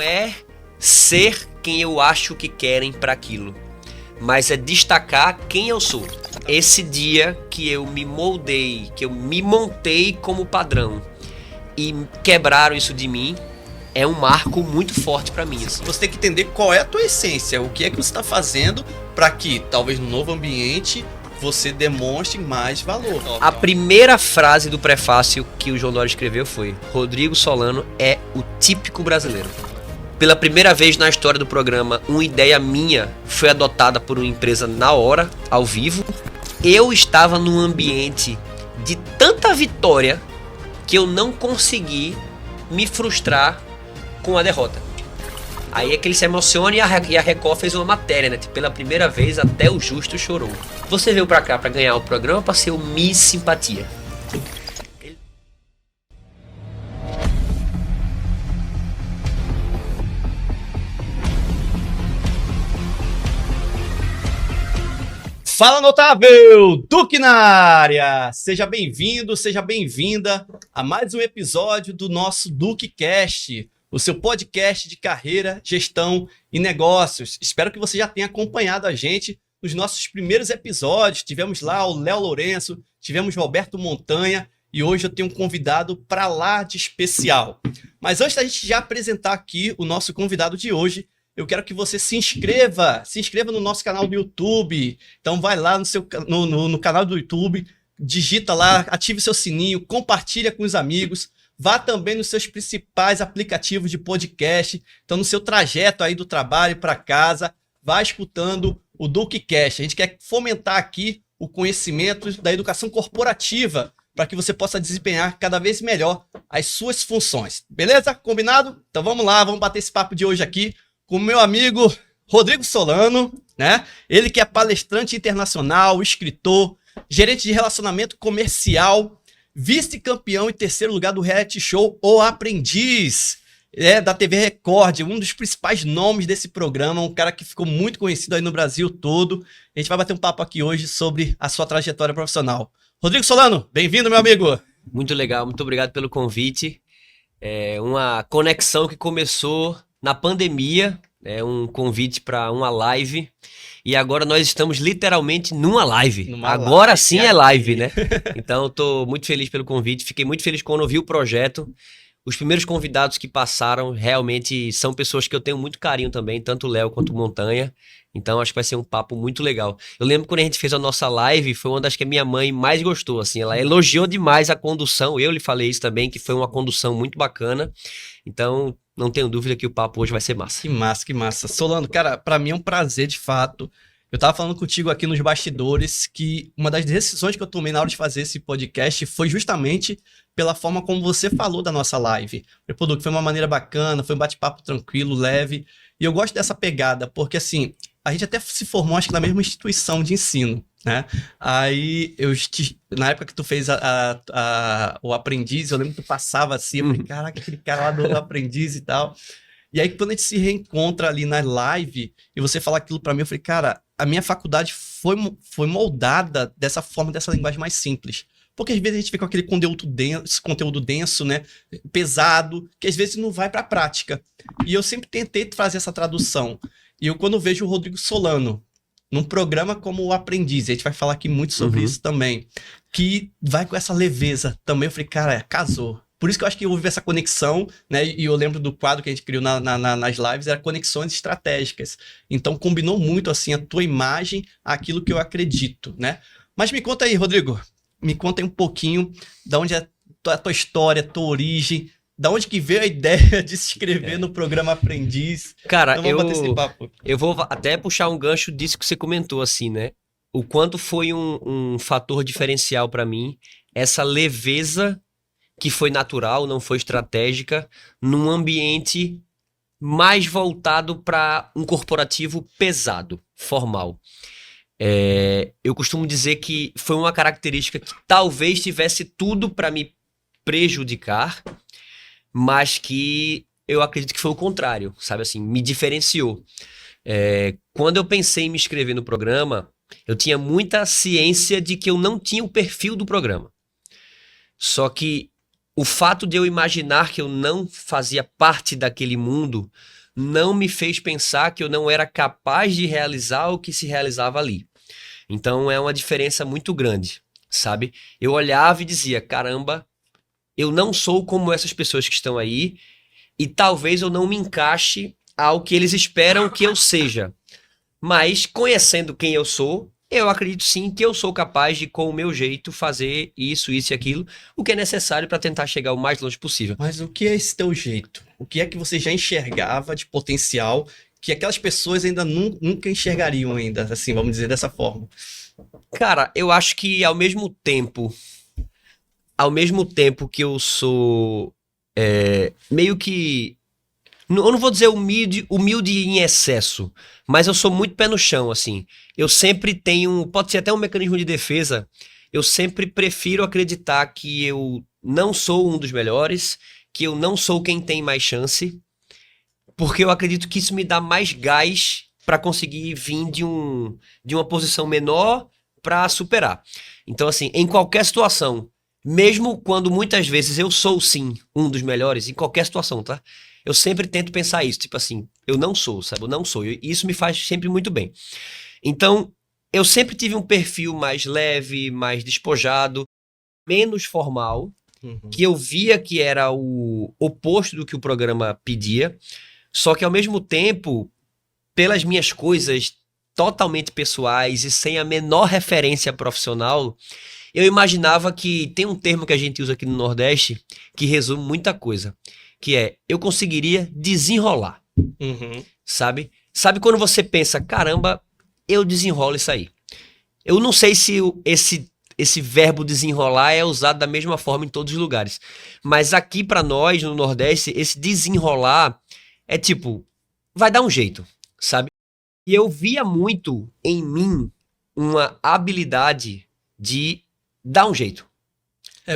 não é ser quem eu acho que querem para aquilo, mas é destacar quem eu sou. Esse dia que eu me moldei, que eu me montei como padrão e quebraram isso de mim, é um marco muito forte para mim. Assim. Você tem que entender qual é a tua essência, o que é que você está fazendo para que, talvez no novo ambiente, você demonstre mais valor. A primeira frase do prefácio que o João Dória escreveu foi: Rodrigo Solano é o típico brasileiro. Pela primeira vez na história do programa, uma ideia minha foi adotada por uma empresa na hora, ao vivo. Eu estava num ambiente de tanta vitória que eu não consegui me frustrar com a derrota. Aí é que ele se emociona e a Record fez uma matéria, né? Pela primeira vez até o justo chorou. Você veio pra cá pra ganhar o programa, pra ser o Miss Simpatia. Fala, notável! Duque na área! Seja bem-vindo, seja bem-vinda a mais um episódio do nosso DuqueCast, o seu podcast de carreira, gestão e negócios. Espero que você já tenha acompanhado a gente nos nossos primeiros episódios. Tivemos lá o Léo Lourenço, tivemos Roberto Montanha e hoje eu tenho um convidado para lá de especial. Mas antes da gente já apresentar aqui o nosso convidado de hoje, eu quero que você se inscreva no nosso canal do YouTube. Então vai lá no canal do YouTube, digita lá, ative seu sininho, compartilha com os amigos, vá também nos seus principais aplicativos de podcast. Então no seu trajeto aí do trabalho para casa, vá escutando o DuqueCast. A gente quer fomentar aqui o conhecimento da educação corporativa para que você possa desempenhar cada vez melhor as suas funções. Beleza? Combinado? Então vamos lá, vamos bater esse papo de hoje aqui com o meu amigo Rodrigo Solano, né? Ele que é palestrante internacional, escritor, gerente de relacionamento comercial, vice-campeão e terceiro lugar do reality show O Aprendiz, da TV Record, um dos principais nomes desse programa, um cara que ficou muito conhecido aí no Brasil todo. A gente vai bater um papo aqui hoje sobre a sua trajetória profissional. Rodrigo Solano, bem-vindo, meu amigo. Muito legal, muito obrigado pelo convite. É uma conexão que começou na pandemia, um convite para uma live, e agora nós estamos literalmente numa live. Agora sim é live, né? Então eu tô muito feliz pelo convite, fiquei muito feliz quando eu vi o projeto. Os primeiros convidados que passaram realmente são pessoas que eu tenho muito carinho também, tanto o Léo quanto o Montanha. Então acho que vai ser um papo muito legal. Eu lembro quando a gente fez a nossa live, foi uma das que a minha mãe mais gostou, assim, ela elogiou demais a condução, eu lhe falei isso também, que foi uma condução muito bacana. Então não tenho dúvida que o papo hoje vai ser massa. Que massa, que massa. Solano, cara, pra mim é um prazer de fato. Eu tava falando contigo aqui nos bastidores que uma das decisões que eu tomei na hora de fazer esse podcast foi justamente pela forma como você falou da nossa live. Foi uma maneira bacana, foi um bate-papo tranquilo, leve. E eu gosto dessa pegada, porque assim, a gente até se formou, acho que na mesma instituição de ensino, né? Aí, na época que tu fez o Aprendiz, eu lembro que tu passava assim, eu falei, caraca, aquele cara lá do Aprendiz e tal. E aí, quando a gente se reencontra ali na live, e você fala aquilo pra mim, eu falei, cara, a minha faculdade foi moldada dessa forma, dessa linguagem mais simples. Porque às vezes a gente fica com aquele conteúdo denso, né? Pesado, que às vezes não vai pra prática. E eu sempre tentei fazer essa tradução. E eu, quando vejo o Rodrigo Solano num programa como o Aprendiz, a gente vai falar aqui muito sobre isso também, que vai com essa leveza também, eu falei, cara, casou. Por isso que eu acho que houve essa conexão, né? E eu lembro do quadro que a gente criou nas lives, era conexões estratégicas. Então combinou muito assim a tua imagem àquilo que eu acredito, né? Mas me conta aí, Rodrigo, me conta aí um pouquinho de onde é a tua história, a tua origem, da onde que veio a ideia de se inscrever no programa Aprendiz? Cara, então, vamos bater esse papo. Eu vou até puxar um gancho disso que você comentou, assim, né? O quanto foi um fator diferencial para mim, essa leveza que foi natural, não foi estratégica, num ambiente mais voltado para um corporativo pesado, formal. Eu costumo dizer que foi uma característica que talvez tivesse tudo para me prejudicar, mas que eu acredito que foi o contrário, sabe assim, me diferenciou. Quando eu pensei em me inscrever no programa, eu tinha muita ciência de que eu não tinha o perfil do programa. Só que o fato de eu imaginar que eu não fazia parte daquele mundo não me fez pensar que eu não era capaz de realizar o que se realizava ali. Então é uma diferença muito grande, sabe? Eu olhava e dizia, caramba, eu não sou como essas pessoas que estão aí e talvez eu não me encaixe ao que eles esperam que eu seja. Mas conhecendo quem eu sou, eu acredito sim que eu sou capaz de, com o meu jeito, fazer isso e aquilo, o que é necessário para tentar chegar o mais longe possível. Mas o que é esse teu jeito? O que é que você já enxergava de potencial que aquelas pessoas ainda nunca enxergariam ainda, assim, vamos dizer dessa forma? Cara, eu acho que ao mesmo tempo que eu sou meio que, eu não vou dizer humilde em excesso, mas eu sou muito pé no chão, assim. Eu sempre tenho, pode ser até um mecanismo de defesa, eu sempre prefiro acreditar que eu não sou um dos melhores, que eu não sou quem tem mais chance, porque eu acredito que isso me dá mais gás para conseguir vir de uma posição menor para superar. Então, assim, em qualquer situação, mesmo quando muitas vezes eu sou sim um dos melhores, em qualquer situação, tá? Eu sempre tento pensar isso, tipo assim, eu não sou, sabe? Eu não sou. E isso me faz sempre muito bem. Então, eu sempre tive um perfil mais leve, mais despojado, menos formal, Uhum. que eu via que era o oposto do que o programa pedia, só que ao mesmo tempo, pelas minhas coisas totalmente pessoais e sem a menor referência profissional, eu imaginava que tem um termo que a gente usa aqui no Nordeste que resume muita coisa, que é eu conseguiria desenrolar, Uhum. sabe? Sabe quando você pensa, caramba, eu desenrolo isso aí. Eu não sei se esse verbo desenrolar é usado da mesma forma em todos os lugares, mas aqui pra nós no Nordeste, esse desenrolar é tipo, vai dar um jeito, sabe? E eu via muito em mim uma habilidade de dar um jeito.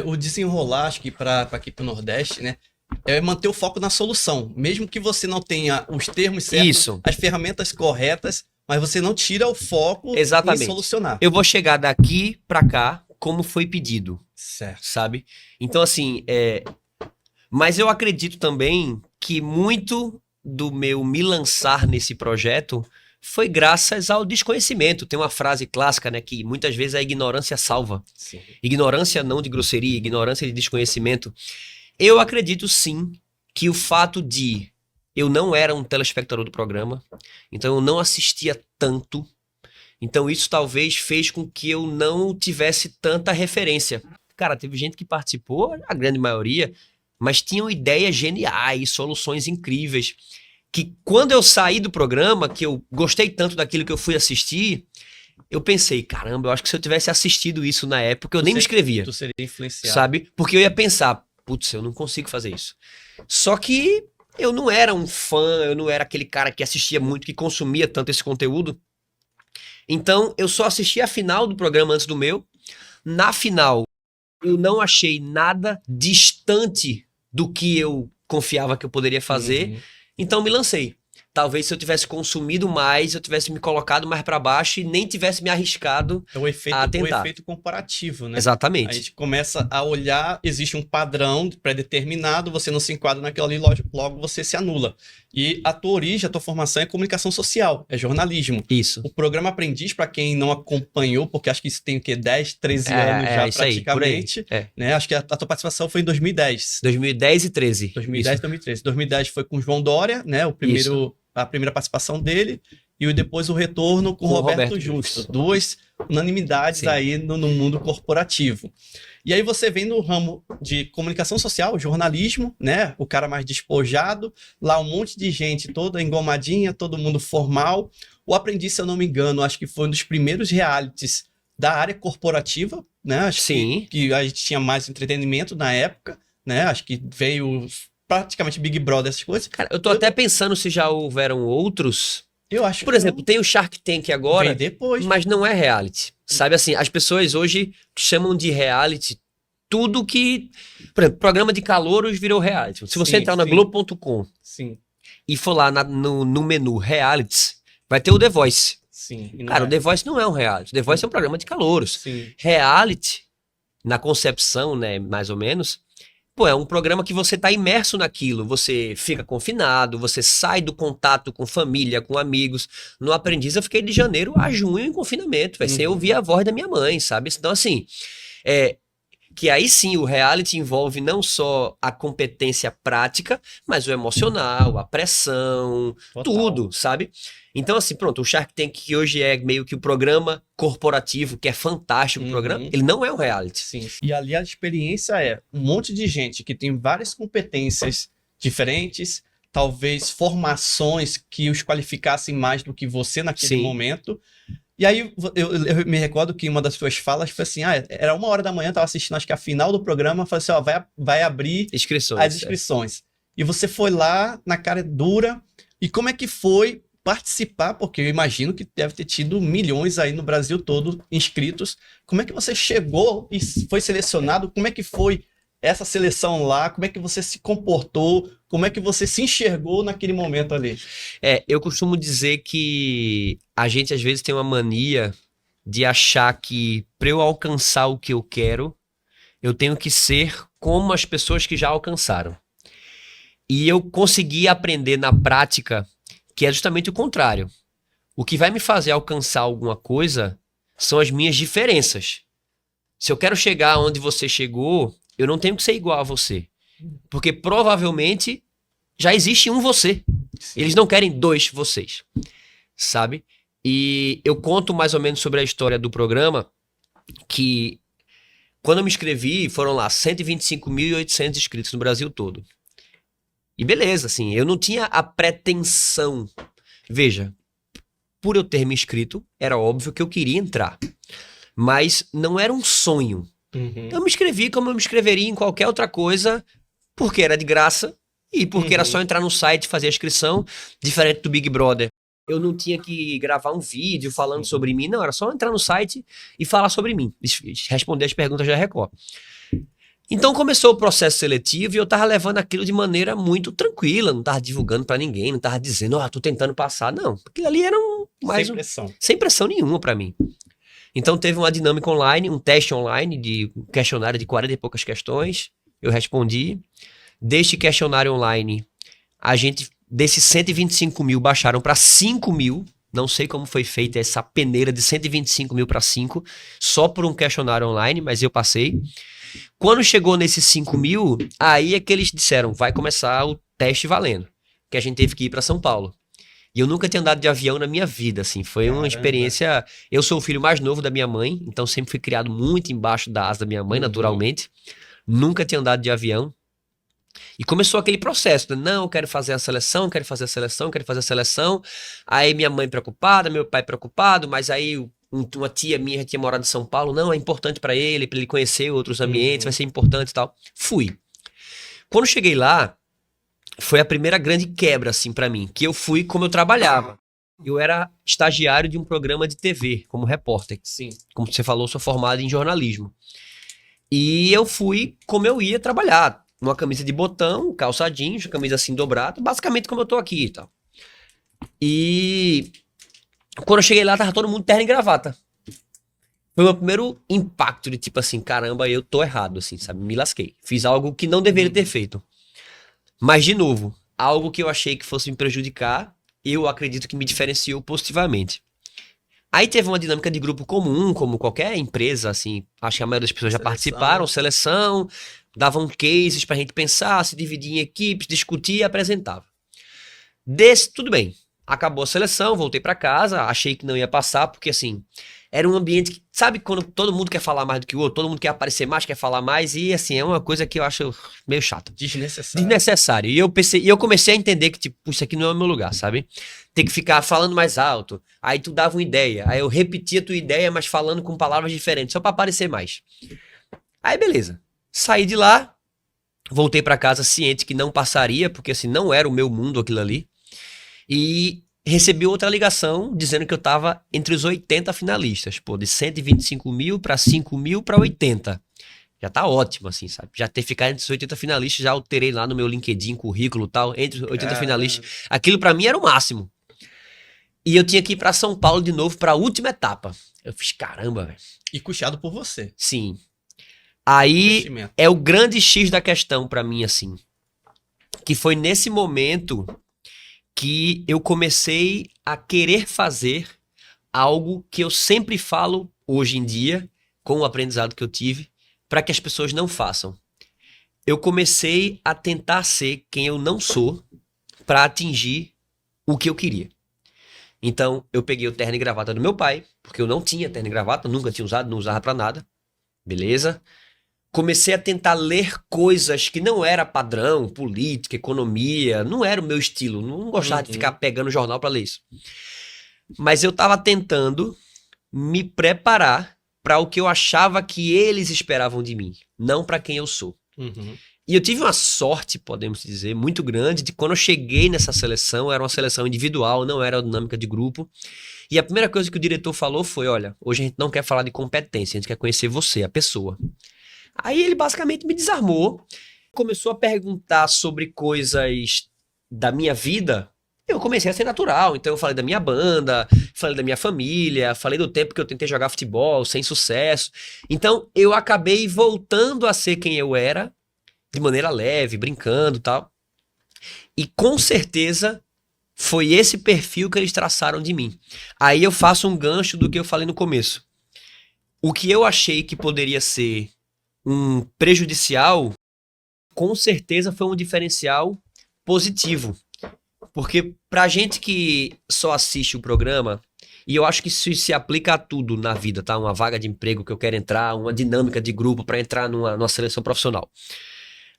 O desenrolar, acho que para aqui para o Nordeste, né, é manter o foco na solução. Mesmo que você não tenha os termos certos, Isso, as ferramentas corretas, mas você não tira o foco em exatamente. solucionar. Eu vou chegar daqui pra cá como foi pedido, Certo. sabe? Então, assim, mas eu acredito também que muito do meu me lançar nesse projeto foi graças ao desconhecimento. Tem uma frase clássica, né, que muitas vezes a ignorância salva. Sim. Ignorância não de grosseria, ignorância de desconhecimento. Eu acredito sim que o fato de eu não era um telespectador do programa, então eu não assistia tanto, então isso talvez fez com que eu não tivesse tanta referência. Cara, teve gente que participou, a grande maioria, mas tinham ideias geniais, soluções incríveis, que quando eu saí do programa, que eu gostei tanto daquilo que eu fui assistir, eu pensei, caramba, eu acho que se eu tivesse assistido isso na época, eu nem me inscrevia, Tu seria influenciado. sabe? Porque eu ia pensar, putz, eu não consigo fazer isso. Só que eu não era um fã, eu não era aquele cara que assistia muito, que consumia tanto esse conteúdo. Então, eu só assisti a final do programa antes do meu. Na final, eu não achei nada distante do que eu confiava que eu poderia fazer. Uhum. Então, me lancei. Talvez se eu tivesse consumido mais, eu tivesse me colocado mais pra baixo e nem tivesse me arriscado É o a efeito tentar. comparativo, né? A Exatamente. gente começa a olhar, existe um padrão pré-determinado, você não se enquadra naquilo ali, logo você se anula. E a tua origem, a tua formação é comunicação social, é jornalismo. Isso. O programa Aprendiz, para quem não acompanhou, porque acho que isso tem o quê? 10, 13 anos já isso aí, por aí. praticamente, né? Acho que a tua participação foi em 2010. 2010 e 13. 2010 e 2013. 2010 foi com o João Dória, né? A primeira participação dele, e depois o retorno com o Roberto Justo. Duas unanimidades Sim. aí no mundo corporativo. E aí você vem no ramo de comunicação social, jornalismo, né? O cara mais despojado, lá um monte de gente toda engomadinha, todo mundo formal. O Aprendiz, se eu não me engano, acho que foi um dos primeiros realities da área corporativa, né? Acho Sim. que a gente tinha mais entretenimento na época, né? Acho que veio praticamente Big Brother, essas coisas. Cara, eu tô até pensando se já houveram outros. Eu acho Por que exemplo, tem o Shark Tank agora, vem depois. mas não é reality. Sabe assim, as pessoas hoje chamam de reality tudo que... Por exemplo, programa de calouros virou reality. Se você Sim, entrar na sim. Globo.com Sim, e for lá no menu realities, vai ter o The Voice. sim. E não Cara, é. o The Voice não é um reality. O The Voice é um programa de calouros. Sim. Reality, na concepção, né, mais ou menos, Pô, é um programa que você tá imerso naquilo, você fica confinado, você sai do contato com família, com amigos. No Aprendiz eu fiquei de janeiro a junho em confinamento, velho, sem ouvir a voz da minha mãe, sabe? Então, assim, é, que aí sim o reality envolve não só a competência prática, mas o emocional, a pressão, Total. tudo, sabe? Então, assim, pronto, o Shark Tank, que hoje é meio que o programa corporativo, que é fantástico o programa, ele não é um reality. Sim. E ali a experiência é um monte de gente que tem várias competências diferentes, talvez formações que os qualificassem mais do que você naquele Sim. momento. E aí eu me recordo que uma das suas falas foi assim, era 1h da manhã, eu tava assistindo acho que a final do programa, falei assim, ó, vai abrir Inscrições. as inscrições. E você foi lá na cara dura, e como é que foi participar? Porque eu imagino que deve ter tido milhões aí no Brasil todo inscritos. Como é que você chegou e foi selecionado? Como é que foi essa seleção lá? Como é que você se comportou? Como é que você se enxergou naquele momento ali? Eu costumo dizer que a gente às vezes tem uma mania de achar que para eu alcançar o que eu quero, eu tenho que ser como as pessoas que já alcançaram. E eu consegui aprender na prática que é justamente o contrário. O que vai me fazer alcançar alguma coisa são as minhas diferenças. Se eu quero chegar onde você chegou, eu não tenho que ser igual a você. Porque provavelmente já existe um você. Eles não querem dois vocês, sabe? E eu conto mais ou menos sobre a história do programa, que quando eu me inscrevi, foram lá 125.800 inscritos no Brasil todo. E beleza, assim, eu não tinha a pretensão. Veja, por eu ter me inscrito, era óbvio que eu queria entrar. Mas não era um sonho. Eu me inscrevi como eu me inscreveria em qualquer outra coisa, porque era de graça e porque era só entrar no site e fazer a inscrição, diferente do Big Brother. Eu não tinha que gravar um vídeo falando sobre mim, não, era só entrar no site e falar sobre mim, responder as perguntas da Record. Então começou o processo seletivo e eu tava levando aquilo de maneira muito tranquila, não tava divulgando pra ninguém, não tava dizendo, tô tentando passar, não. Aquilo ali era sem pressão nenhuma pra mim. Então teve uma dinâmica online, um teste online de um questionário de 40 e poucas questões, eu respondi. Deste questionário online, a gente, desses 125 mil, baixaram para 5 mil, não sei como foi feita essa peneira de 125 mil para 5, só por um questionário online, mas eu passei. Quando chegou nesses 5 mil, aí é que eles disseram, vai começar o teste valendo, que a gente teve que ir para São Paulo. E eu nunca tinha andado de avião na minha vida, assim, foi uma experiência... Eu sou o filho mais novo da minha mãe, então sempre fui criado muito embaixo da asa da minha mãe, naturalmente. Nunca tinha andado de avião. E começou aquele processo, né? Não, eu quero fazer a seleção, quero fazer a seleção, quero fazer a seleção. Aí minha mãe preocupada, meu pai preocupado, mas aí uma tia minha já tinha morado em São Paulo, não, é importante para ele conhecer outros ambientes, vai ser importante e tal. Fui. Quando cheguei lá, foi a primeira grande quebra, assim, pra mim, que eu fui como eu trabalhava. Eu era estagiário de um programa de TV, como repórter. Sim. Como você falou, sou formado em jornalismo. E eu fui como eu ia trabalhar, numa camisa de botão, calça jeans, camisa assim dobrada, basicamente como eu tô aqui e tal. E quando eu cheguei lá, tava todo mundo terno e gravata. Foi o meu primeiro impacto de tipo assim, caramba, eu tô errado, assim, sabe? Me lasquei. Fiz algo que não deveria ter feito. Mas, de novo, algo que eu achei que fosse me prejudicar, eu acredito que me diferenciou positivamente. Aí teve uma dinâmica de grupo comum, como qualquer empresa, assim, acho que a maioria das pessoas já participaram, seleção, davam cases pra gente pensar, se dividir em equipes, discutir e apresentava. Tudo bem, acabou a seleção, voltei pra casa, achei que não ia passar, porque assim, era um ambiente que, sabe quando todo mundo quer falar mais do que o outro, todo mundo quer aparecer mais, quer falar mais, e assim, é uma coisa que eu acho meio chata. Desnecessário. E eu comecei a entender que, tipo, isso aqui não é o meu lugar, sabe? Ter que ficar falando mais alto, aí tu dava uma ideia, aí eu repetia a tua ideia, mas falando com palavras diferentes, só pra aparecer mais. Aí beleza, saí de lá, voltei pra casa ciente que não passaria, porque assim, não era o meu mundo aquilo ali, e recebi outra ligação dizendo que eu tava entre os 80 finalistas, pô, de 125 mil pra 5 mil pra 80. Já tá ótimo, assim, sabe? Já ter ficado entre os 80 finalistas, já alterei lá no meu LinkedIn, currículo e tal, entre os 80 finalistas. Aquilo pra mim era o máximo. E eu tinha que ir pra São Paulo de novo pra última etapa. Eu fiz, caramba, velho. E puxado por você. Sim. Aí Investimento. é o grande X da questão pra mim, assim. Que foi nesse momento que eu comecei a querer fazer algo que eu sempre falo hoje em dia, com o aprendizado que eu tive, para que as pessoas não façam. Eu comecei a tentar ser quem eu não sou para atingir o que eu queria. Então, eu peguei o terno e gravata do meu pai, porque eu não tinha terno e gravata, nunca tinha usado, não usava para nada. Beleza? Comecei a tentar ler coisas que não era padrão, política, economia, não era o meu estilo, não gostava de ficar pegando jornal para ler isso. Mas eu estava tentando me preparar para o que eu achava que eles esperavam de mim, não para quem eu sou. Uhum. E eu tive uma sorte, podemos dizer, muito grande, de quando eu cheguei nessa seleção, era uma seleção individual, não era dinâmica de grupo. E a primeira coisa que o diretor falou foi, olha, hoje a gente não quer falar de competência, a gente quer conhecer você, a pessoa. Aí ele basicamente me desarmou, começou a perguntar sobre coisas da minha vida. Eu comecei a ser natural, então eu falei da minha banda, falei da minha família, falei do tempo que eu tentei jogar futebol sem sucesso. Então eu acabei voltando a ser quem eu era, de maneira leve, brincando e tal. E com certeza foi esse perfil que eles traçaram de mim. Aí eu faço um gancho do que eu falei no começo. O que eu achei que poderia ser um prejudicial, com certeza foi um diferencial positivo. Porque pra gente que só assiste o programa, e eu acho que isso se aplica a tudo na vida, tá? Uma vaga de emprego que eu quero entrar, uma dinâmica de grupo para entrar numa seleção profissional.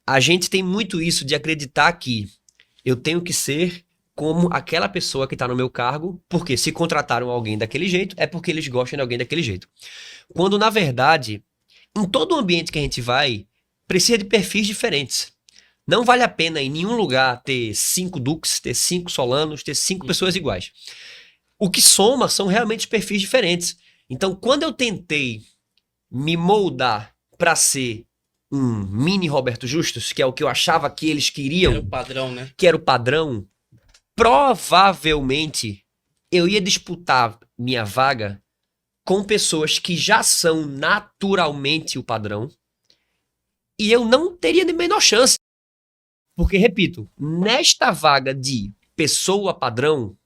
A gente tem muito isso de acreditar que eu tenho que ser como aquela pessoa que está no meu cargo, porque se contrataram alguém daquele jeito, é porque eles gostam de alguém daquele jeito. Quando, na verdade, em todo o ambiente que a gente vai, precisa de perfis diferentes. Não vale a pena em nenhum lugar ter 5 duques, ter 5 solanos, ter 5 pessoas iguais. O que soma são realmente perfis diferentes. Então, quando eu tentei me moldar para ser um mini Roberto Justus, que é o que eu achava que eles queriam, Era o padrão, né? que era o padrão, provavelmente eu ia disputar minha vaga com pessoas que já são naturalmente o padrão e eu não teria nem menor chance. Porque, repito, nesta vaga de pessoa padrão,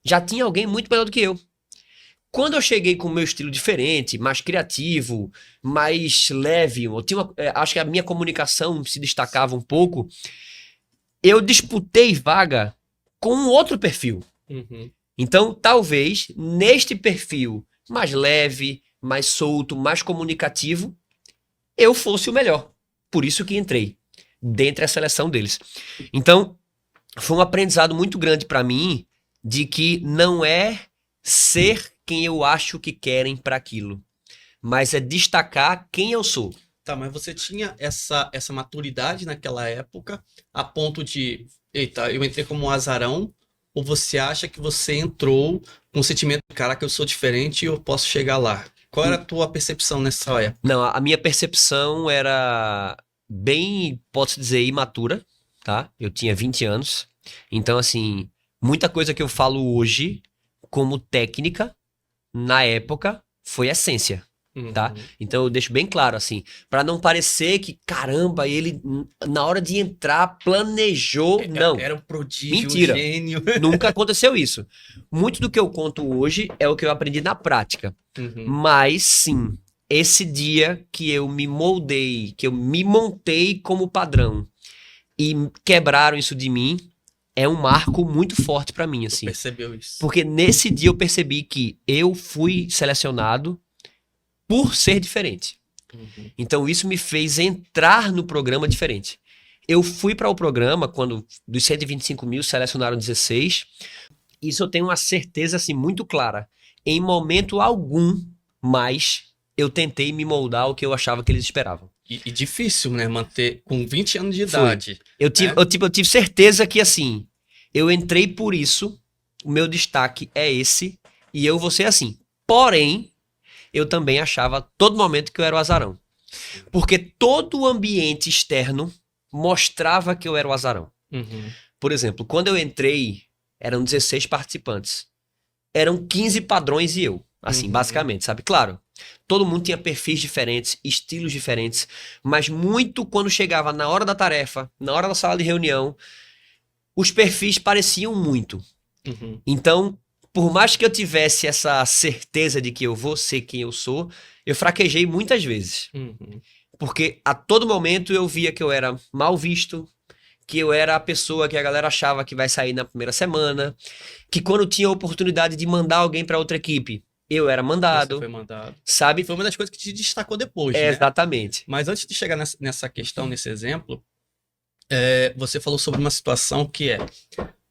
já tinha alguém muito melhor do que eu. Quando eu cheguei com o meu estilo diferente, mais criativo, mais leve, eu tinha acho que a minha comunicação se destacava um pouco, eu disputei vaga com um outro perfil. Uhum. Então, talvez, neste perfil mais leve, mais solto, mais comunicativo, eu fosse o melhor. Por isso que entrei dentre a seleção deles. Então, foi um aprendizado muito grande para mim de que não é ser quem eu acho que querem para aquilo, mas é destacar quem eu sou. Tá, mas você tinha essa maturidade naquela época a ponto de, eita, eu entrei como um azarão, ou você acha que você entrou com o sentimento, caraca, eu sou diferente e eu posso chegar lá? Qual era a tua percepção nessa época? Não, a minha percepção era bem, posso dizer, imatura, tá? Eu tinha 20 anos. Então, assim, muita coisa que eu falo hoje como técnica, na época, foi essência, tá? Uhum. Então eu deixo bem claro, assim, pra não parecer que, caramba, ele, na hora de entrar, planejou. Não, Era um prodígio, mentira. um gênio. Nunca aconteceu isso. Muito do que eu conto hoje é o que eu aprendi na prática. Uhum. Mas sim, esse dia que eu me moldei, que eu me montei como padrão e quebraram isso de mim, é um marco muito forte pra mim, assim. Percebeu isso? Porque nesse dia eu percebi que eu fui selecionado por ser diferente. Uhum. Então isso me fez entrar no programa diferente. Eu fui para o programa quando dos 125 mil selecionaram 16. Isso eu tenho uma certeza assim muito clara. Em momento algum mais eu tentei me moldar ao que eu achava que eles esperavam. E difícil, né? Manter com 20 anos de idade. Eu tive certeza que assim, eu entrei por isso, o meu destaque é esse e eu vou ser assim. Porém, eu também achava a todo momento que eu era o azarão. Porque todo o ambiente externo mostrava que eu era o azarão. Uhum. Por exemplo, quando eu entrei, eram 16 participantes. Eram 15 padrões e eu. Assim, basicamente, sabe? Claro, todo mundo tinha perfis diferentes, estilos diferentes, mas muito quando chegava na hora da tarefa, na hora da sala de reunião, os perfis pareciam muito. Uhum. Então, por mais que eu tivesse essa certeza de que eu vou ser quem eu sou, eu fraquejei muitas vezes. Uhum. Porque a todo momento eu via que eu era mal visto, que eu era a pessoa que a galera achava que vai sair na primeira semana, que quando tinha a oportunidade de mandar alguém para outra equipe, eu era Você mandado, foi mandado. E sabe? foi uma das coisas que te destacou depois, É, né? exatamente. Mas antes de chegar nessa questão, nesse exemplo, você falou sobre uma situação que é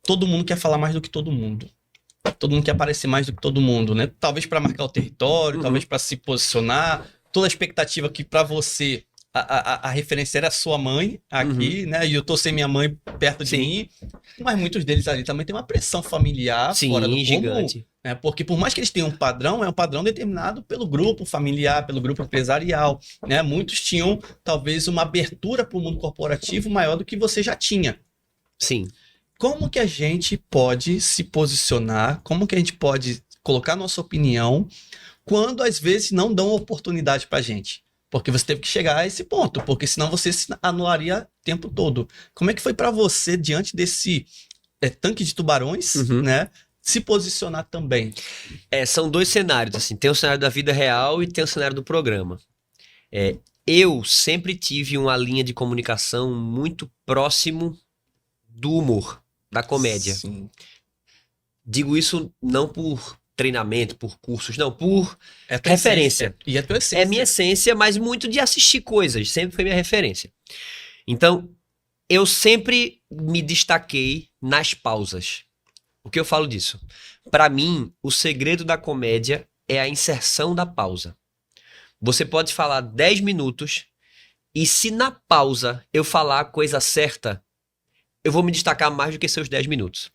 todo mundo quer falar mais do que todo mundo. Todo mundo quer aparecer mais do que todo mundo, né? Talvez para marcar o território, Uhum. talvez para se posicionar. Toda a expectativa que para você a referência era a sua mãe aqui, né? E eu tô sem minha mãe perto de Sim. mim. Mas muitos deles ali também tem uma pressão familiar fora do Sim, comum. gigante. Né? Porque por mais que eles tenham um padrão, é um padrão determinado pelo grupo familiar, pelo grupo empresarial, né? Muitos tinham talvez uma abertura para o mundo corporativo maior do que você já tinha. Sim. Como que a gente pode se posicionar? Como que a gente pode colocar nossa opinião quando às vezes não dão oportunidade pra gente? Porque você teve que chegar a esse ponto, porque senão você se anularia o tempo todo. Como é que foi pra você diante desse tanque de tubarões, Uhum. né? Se posicionar também? São dois cenários, assim. Tem o cenário da vida real e tem o cenário do programa. Eu sempre tive uma linha de comunicação muito próximo do humor, da comédia. Sim. Digo isso não por treinamento, por cursos, não, por É tua referência. essência. E a tua essência. É minha essência, mas muito de assistir coisas, sempre foi minha referência. Então, eu sempre me destaquei nas pausas. O que eu falo disso? Pra mim, o segredo da comédia é a inserção da pausa. Você pode falar 10 minutos e se na pausa eu falar a coisa certa, eu vou me destacar mais do que seus 10 minutos.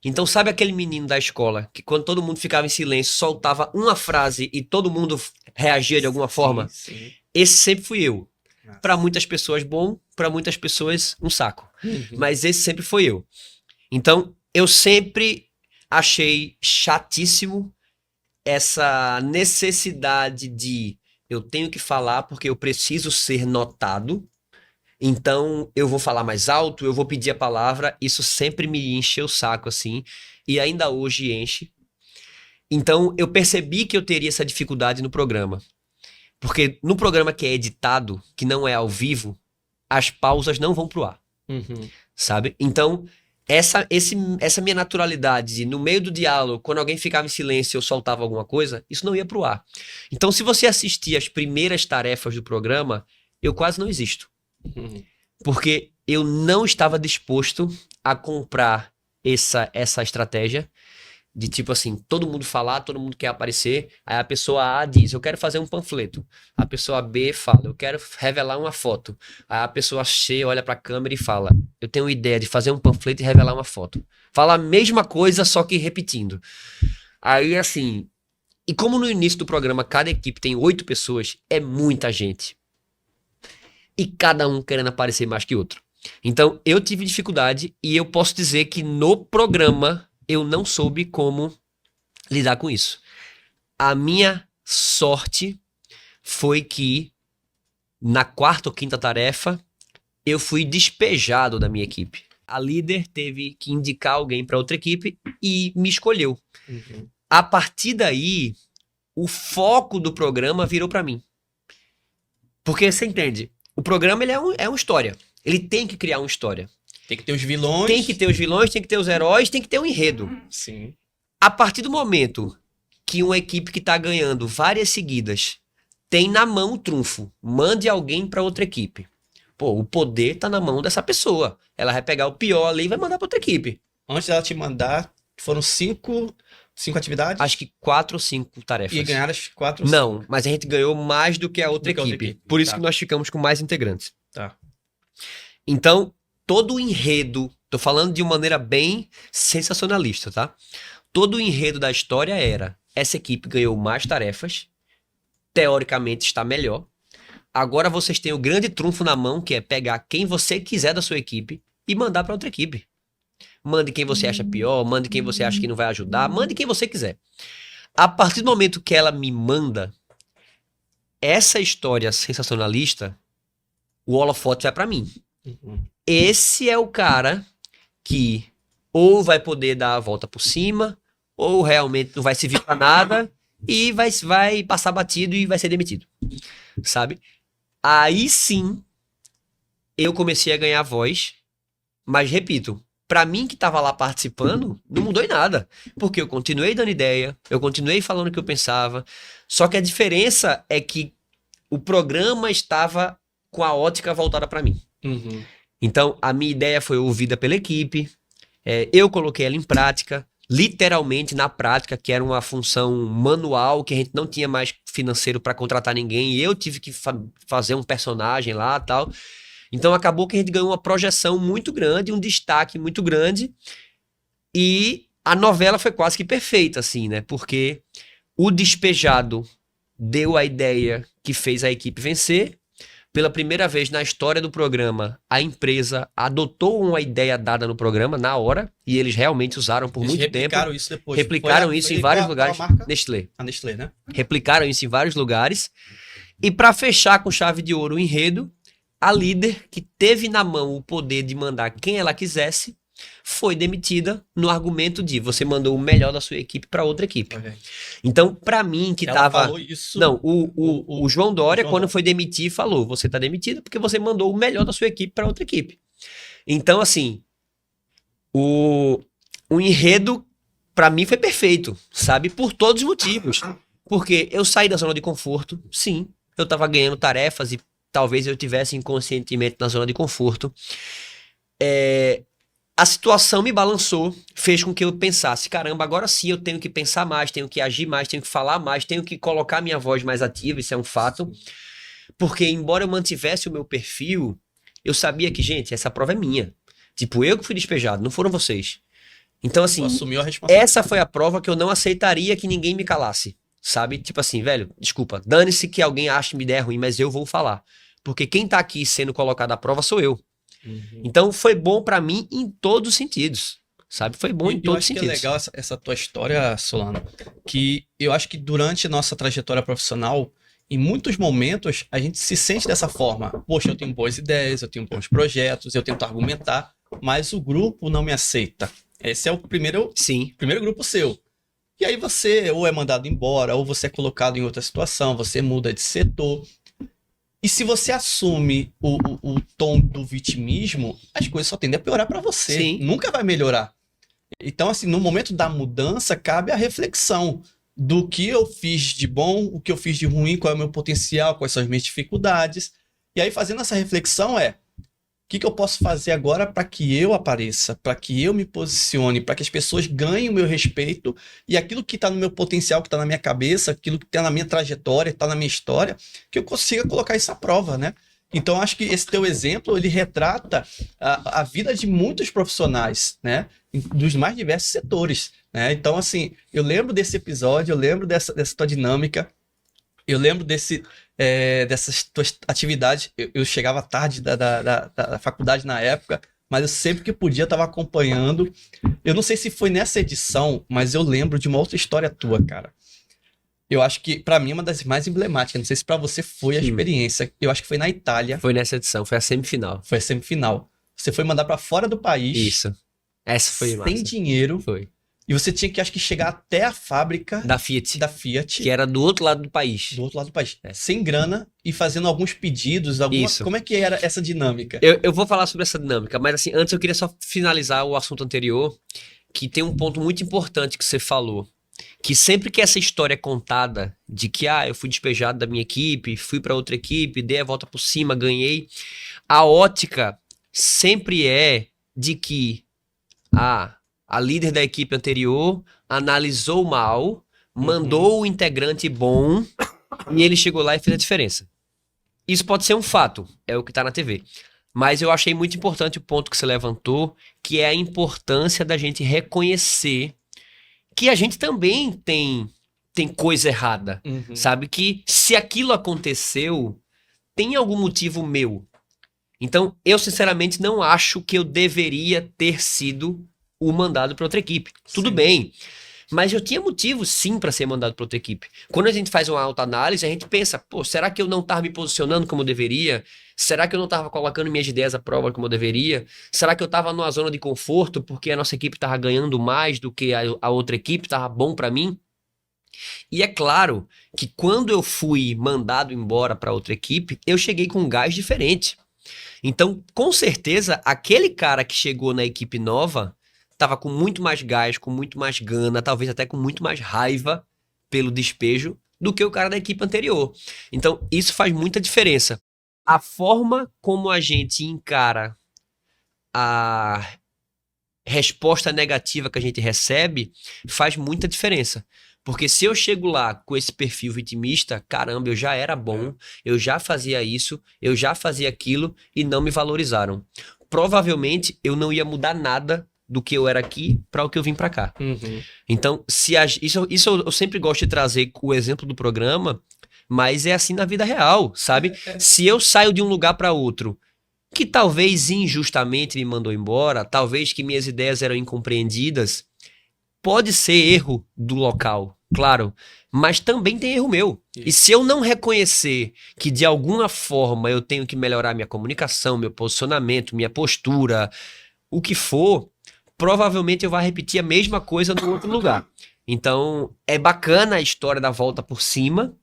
Então, sabe aquele menino da escola que quando todo mundo ficava em silêncio, soltava uma frase e todo mundo reagia de alguma forma? Sim. Esse sempre fui eu. Nossa. Para muitas pessoas bom, para muitas pessoas um saco. Uhum. Mas esse sempre foi eu. Então, eu sempre achei chatíssimo essa necessidade de eu tenho que falar porque eu preciso ser notado. Então, eu vou falar mais alto, eu vou pedir a palavra. Isso sempre me encheu o saco, assim. E ainda hoje enche. Então, eu percebi que eu teria essa dificuldade no programa. Porque no programa que é editado, que não é ao vivo, as pausas não vão pro ar, Uhum. sabe? Então, essa minha naturalidade de, no meio do diálogo, quando alguém ficava em silêncio e eu soltava alguma coisa, isso não ia pro ar. Então, se você assistir as primeiras tarefas do programa, eu quase não existo. Uhum. Porque eu não estava disposto a comprar essa estratégia de tipo assim, todo mundo falar, todo mundo quer aparecer, aí a pessoa A diz, eu quero fazer um panfleto. A pessoa B fala, eu quero revelar uma foto. Aí a pessoa C olha pra câmera e fala, eu tenho uma ideia de fazer um panfleto e revelar uma foto. Fala a mesma coisa, só que repetindo. Aí assim, e como no início do programa cada equipe tem 8 pessoas, é muita gente. E cada um querendo aparecer mais que outro. Então, eu tive dificuldade e eu posso dizer que no programa eu não soube como lidar com isso. A minha sorte foi que na quarta ou quinta tarefa eu fui despejado da minha equipe. A líder teve que indicar alguém para outra equipe e me escolheu. Uhum. A partir daí, o foco do programa virou para mim. Porque você entende, o programa ele é uma história. Ele tem que criar uma história. Tem que ter os vilões. Tem que ter os vilões, tem que ter os heróis, tem que ter um enredo. Sim. A partir do momento que uma equipe que tá ganhando várias seguidas tem na mão o trunfo, mande alguém para outra equipe. Pô, o poder tá na mão dessa pessoa. Ela vai pegar o pior ali e vai mandar para outra equipe. Antes dela te mandar, foram cinco atividades? Acho que 4 ou 5 tarefas. E ganhar as 4 ou Não, mas a gente ganhou mais do que a outra Do que a outra equipe. equipe. Por isso Tá. que nós ficamos com mais integrantes. Tá. Então, todo o enredo, tô falando de uma maneira bem sensacionalista, tá? Todo o enredo da história era, essa equipe ganhou mais tarefas, teoricamente está melhor. Agora vocês têm o grande trunfo na mão, que é pegar quem você quiser da sua equipe e mandar para outra equipe. Mande quem você acha pior, mande quem você acha que não vai ajudar, mande quem você quiser. A partir do momento que ela me manda essa história sensacionalista, o holofote vai pra mim. Esse é o cara que ou vai poder dar a volta por cima, ou realmente não vai servir pra nada e vai passar batido e vai ser demitido, sabe? Aí sim, eu comecei a ganhar voz, mas repito, pra mim que tava lá participando, não mudou em nada, porque eu continuei dando ideia, eu continuei falando o que eu pensava, só que a diferença é que o programa estava com a ótica voltada pra mim. Então, a minha ideia foi ouvida pela equipe, eu coloquei ela em prática, literalmente na prática, que era uma função manual, que a gente não tinha mais financeiro para contratar ninguém, e eu tive que fazer um personagem lá e tal. Então, acabou que a gente ganhou uma projeção muito grande, um destaque muito grande, e a novela foi quase que perfeita, assim, né? Porque o Despejado deu a ideia que fez a equipe vencer. Pela primeira vez na história do programa, a empresa adotou uma ideia dada no programa na hora, e eles realmente usaram por muito tempo. Replicaram isso depois. Replicaram isso em vários lugares. Nestlé. A Nestlé, né? Replicaram isso em vários lugares. E para fechar com chave de ouro o enredo, a líder, que teve na mão o poder de mandar quem ela quisesse, foi demitida no argumento de você mandou o melhor da sua equipe para outra equipe. Então, para mim, que ela tava... falou isso... Não, o João Dória, quando foi demitir, falou, você tá demitida porque você mandou o melhor da sua equipe para outra equipe. Então, assim, o enredo, para mim, foi perfeito, sabe? Por todos os motivos. Porque eu saí da zona de conforto, sim, eu tava ganhando tarefas e talvez eu tivesse inconscientemente na zona de conforto. A situação me balançou, fez com que eu pensasse, caramba, agora sim eu tenho que pensar mais, tenho que agir mais, tenho que falar mais, tenho que colocar minha voz mais ativa, isso é um fato. Porque embora eu mantivesse o meu perfil, eu sabia que, gente, essa prova é minha. Tipo, eu que fui despejado, não foram vocês. Então, assim, assumiu a responsabilidade. Essa foi a prova que eu não aceitaria que ninguém me calasse, sabe? Tipo assim, velho, desculpa, dane-se que alguém ache minha ideia ruim, mas eu vou falar. Porque quem tá aqui sendo colocado à prova sou eu. Então foi bom pra mim em todos os sentidos, sabe? Foi bom em todos os sentidos. Eu acho que é legal essa tua história, Solano, que eu acho que durante nossa trajetória profissional, em muitos momentos, a gente se sente dessa forma. Poxa, eu tenho boas ideias, eu tenho bons projetos, eu tento argumentar, mas o grupo não me aceita. Esse é o primeiro grupo seu. E aí você ou é mandado embora, ou você é colocado em outra situação, você muda de setor. E se você assume o tom do vitimismo, as coisas só tendem a piorar para você. Sim. Nunca vai melhorar. Então, assim, no momento da mudança, cabe a reflexão do que eu fiz de bom, o que eu fiz de ruim, qual é o meu potencial, quais são as minhas dificuldades. E aí, fazendo essa reflexão, o que eu posso fazer agora para que eu apareça, para que eu me posicione, para que as pessoas ganhem o meu respeito e aquilo que está no meu potencial, que está na minha cabeça, aquilo que está na minha trajetória, está na minha história, que eu consiga colocar isso à prova, né? Então, acho que esse teu exemplo, ele retrata a vida de muitos profissionais, né? Dos mais diversos setores, né? Então, assim, eu lembro desse episódio, eu lembro dessa tua dinâmica, eu lembro dessas tuas atividades. Eu chegava tarde da faculdade na época, mas eu sempre que podia estava acompanhando. Eu não sei se foi nessa edição, mas eu lembro de uma outra história tua, cara. Eu acho que, pra mim, é uma das mais emblemáticas. Não sei se pra você foi a experiência. Eu acho que foi na Itália. Foi nessa edição, foi a semifinal. Foi a semifinal. Você foi mandar pra fora do país. Isso. Essa foi massa. Sem dinheiro. Foi. E você tinha que, acho que, chegar até a fábrica da Fiat. Que era do outro lado do país. Do outro lado do país. Sem grana e fazendo alguns pedidos. Isso. Como é que era essa dinâmica? Eu vou falar sobre essa dinâmica, mas assim, antes eu queria só finalizar o assunto anterior, que tem um ponto muito importante que você falou. Que sempre que essa história é contada de que eu fui despejado da minha equipe, fui para outra equipe, dei a volta por cima, ganhei, a ótica sempre é de que a líder da equipe anterior analisou mal, mandou o integrante bom e ele chegou lá e fez a diferença. Isso pode ser um fato, é o que tá na TV. Mas eu achei muito importante o ponto que você levantou, que é a importância da gente reconhecer que a gente também tem coisa errada, sabe? Que se aquilo aconteceu, tem algum motivo meu. Então, eu sinceramente não acho que eu deveria ter sido o mandado para outra equipe. Tudo bem, Mas eu tinha motivo, sim, para ser mandado para outra equipe. Quando a gente faz uma autoanálise, a gente pensa, pô, será que eu não estava me posicionando como eu deveria? Será que eu não estava colocando minhas ideias à prova como eu deveria? Será que eu estava numa zona de conforto porque a nossa equipe estava ganhando mais do que a outra equipe, estava bom para mim? E é claro que quando eu fui mandado embora para outra equipe, eu cheguei com um gás diferente. Então, com certeza, aquele cara que chegou na equipe nova estava com muito mais gás, com muito mais gana, talvez até com muito mais raiva pelo despejo do que o cara da equipe anterior. Então, isso faz muita diferença. A forma como a gente encara a resposta negativa que a gente recebe faz muita diferença. Porque se eu chego lá com esse perfil vitimista, caramba, eu já era bom, eu já fazia isso, eu já fazia aquilo e não me valorizaram. Provavelmente eu não ia mudar nada do que eu era aqui para o que eu vim para cá. Então, isso eu sempre gosto de trazer o exemplo do programa, mas é assim na vida real, sabe? Se eu saio de um lugar para outro que talvez injustamente me mandou embora, talvez que minhas ideias eram incompreendidas, pode ser erro do local, claro, mas também tem erro meu. E se eu não reconhecer que de alguma forma eu tenho que melhorar minha comunicação, meu posicionamento, minha postura, o que for, provavelmente eu vou repetir a mesma coisa no outro lugar. Então, é bacana a história da volta por cima,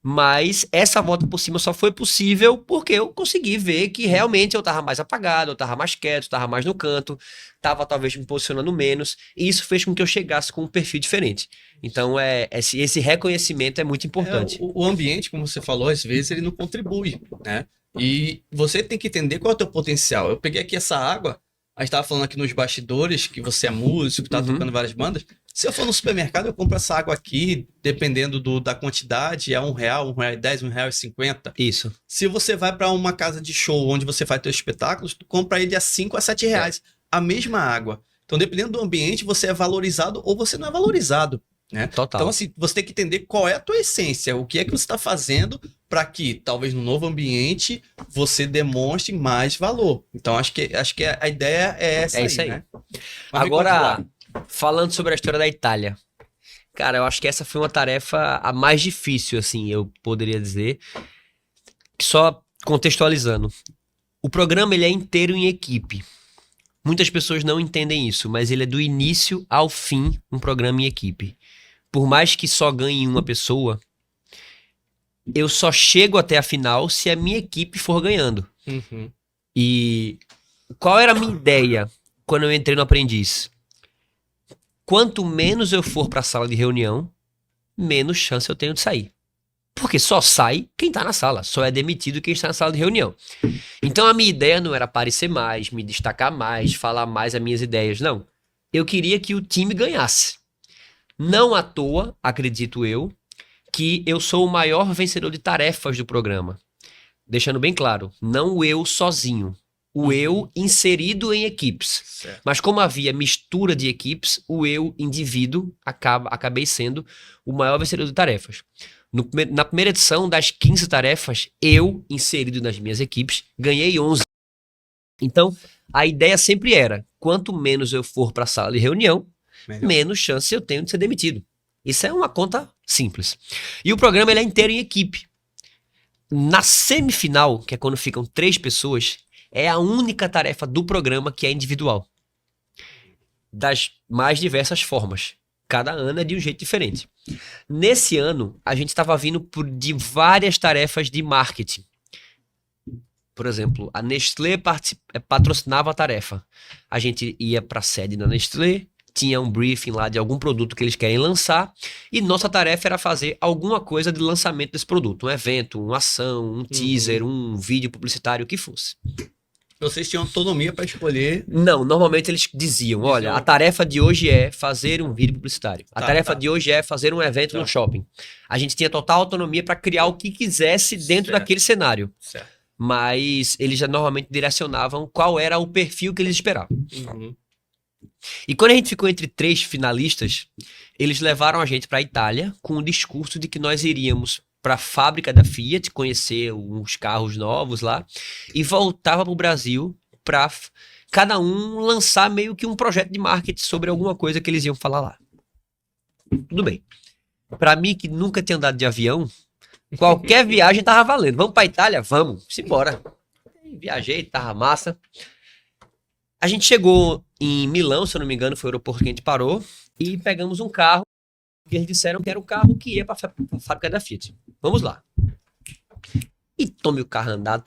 mas essa volta por cima só foi possível porque eu consegui ver que realmente eu tava mais apagado, eu tava mais quieto, eu tava mais no canto, tava talvez me posicionando menos, e isso fez com que eu chegasse com um perfil diferente. Então, esse reconhecimento é muito importante. O ambiente, como você falou, às vezes ele não contribui, né? E você tem que entender qual é o teu potencial. Eu peguei aqui essa água, a gente tava falando aqui nos bastidores que você é músico, que tá tocando várias bandas. Se eu for no supermercado, eu compro essa água aqui, dependendo da quantidade, é R$1, R$1,10, R$1,50. Isso. Se você vai para uma casa de show onde você faz seus espetáculos, tu compra ele a R$5 a R$7. A mesma água. Então, dependendo do ambiente, você é valorizado ou você não é valorizado, né? Total. Então, assim, você tem que entender qual é a tua essência, o que é que você está fazendo para que, talvez no novo ambiente, você demonstre mais valor. Então, acho que a ideia é essa isso aí. né? Mas agora, falando sobre a história da Itália, cara, eu acho que essa foi uma tarefa a mais difícil, assim, eu poderia dizer. Só contextualizando. O programa, ele é inteiro em equipe. Muitas pessoas não entendem isso, mas ele é do início ao fim um programa em equipe. Por mais que só ganhe uma pessoa, eu só chego até a final se a minha equipe for ganhando. E qual era a minha ideia quando eu entrei no Aprendiz? Quanto menos eu for para a sala de reunião, menos chance eu tenho de sair. Porque só sai quem tá na sala, só é demitido quem está na sala de reunião. Então a minha ideia não era aparecer mais, me destacar mais, falar mais as minhas ideias, não. Eu queria que o time ganhasse. Não à toa, acredito eu, que eu sou o maior vencedor de tarefas do programa. Deixando bem claro, não o eu sozinho. O eu inserido em equipes. Certo. Mas como havia mistura de equipes, o eu indivíduo acabei sendo o maior vencedor de tarefas. Na primeira edição das 15 tarefas, eu, inserido nas minhas equipes, ganhei 11. Então, a ideia sempre era, quanto menos eu for para a sala de reunião, menos chance eu tenho de ser demitido. Isso é uma conta simples. E o programa ele é inteiro em equipe. Na semifinal, que é quando ficam 3 pessoas, é a única tarefa do programa que é individual. Das mais diversas formas. Cada ano é de um jeito diferente. Nesse ano, a gente estava vindo de várias tarefas de marketing. Por exemplo, a Nestlé patrocinava a tarefa. A gente ia para a sede da Nestlé, tinha um briefing lá de algum produto que eles querem lançar, e nossa tarefa era fazer alguma coisa de lançamento desse produto. Um evento, uma ação, um teaser, um vídeo publicitário, o que fosse. Vocês tinham autonomia para escolher? Não, normalmente eles diziam, olha, a tarefa de hoje é fazer um vídeo publicitário. A tarefa de hoje é fazer um evento no shopping. A gente tinha total autonomia para criar o que quisesse dentro daquele cenário. Certo. Mas eles já normalmente direcionavam qual era o perfil que eles esperavam. E quando a gente ficou entre 3 finalistas, eles levaram a gente para a Itália com o discurso de que nós iríamos para a fábrica da Fiat, conhecer uns carros novos lá, e voltava para o Brasil para cada um lançar meio que um projeto de marketing sobre alguma coisa que eles iam falar lá. Tudo bem. Pra mim, que nunca tinha andado de avião, qualquer viagem tava valendo. Vamos pra Itália? Vamos. Simbora. Viajei, tava massa. A gente chegou em Milão, se eu não me engano, foi o aeroporto que a gente parou. E pegamos um carro. E eles disseram que era o carro que ia pra fábrica da Fiat. Vamos lá. E tome o carro andar.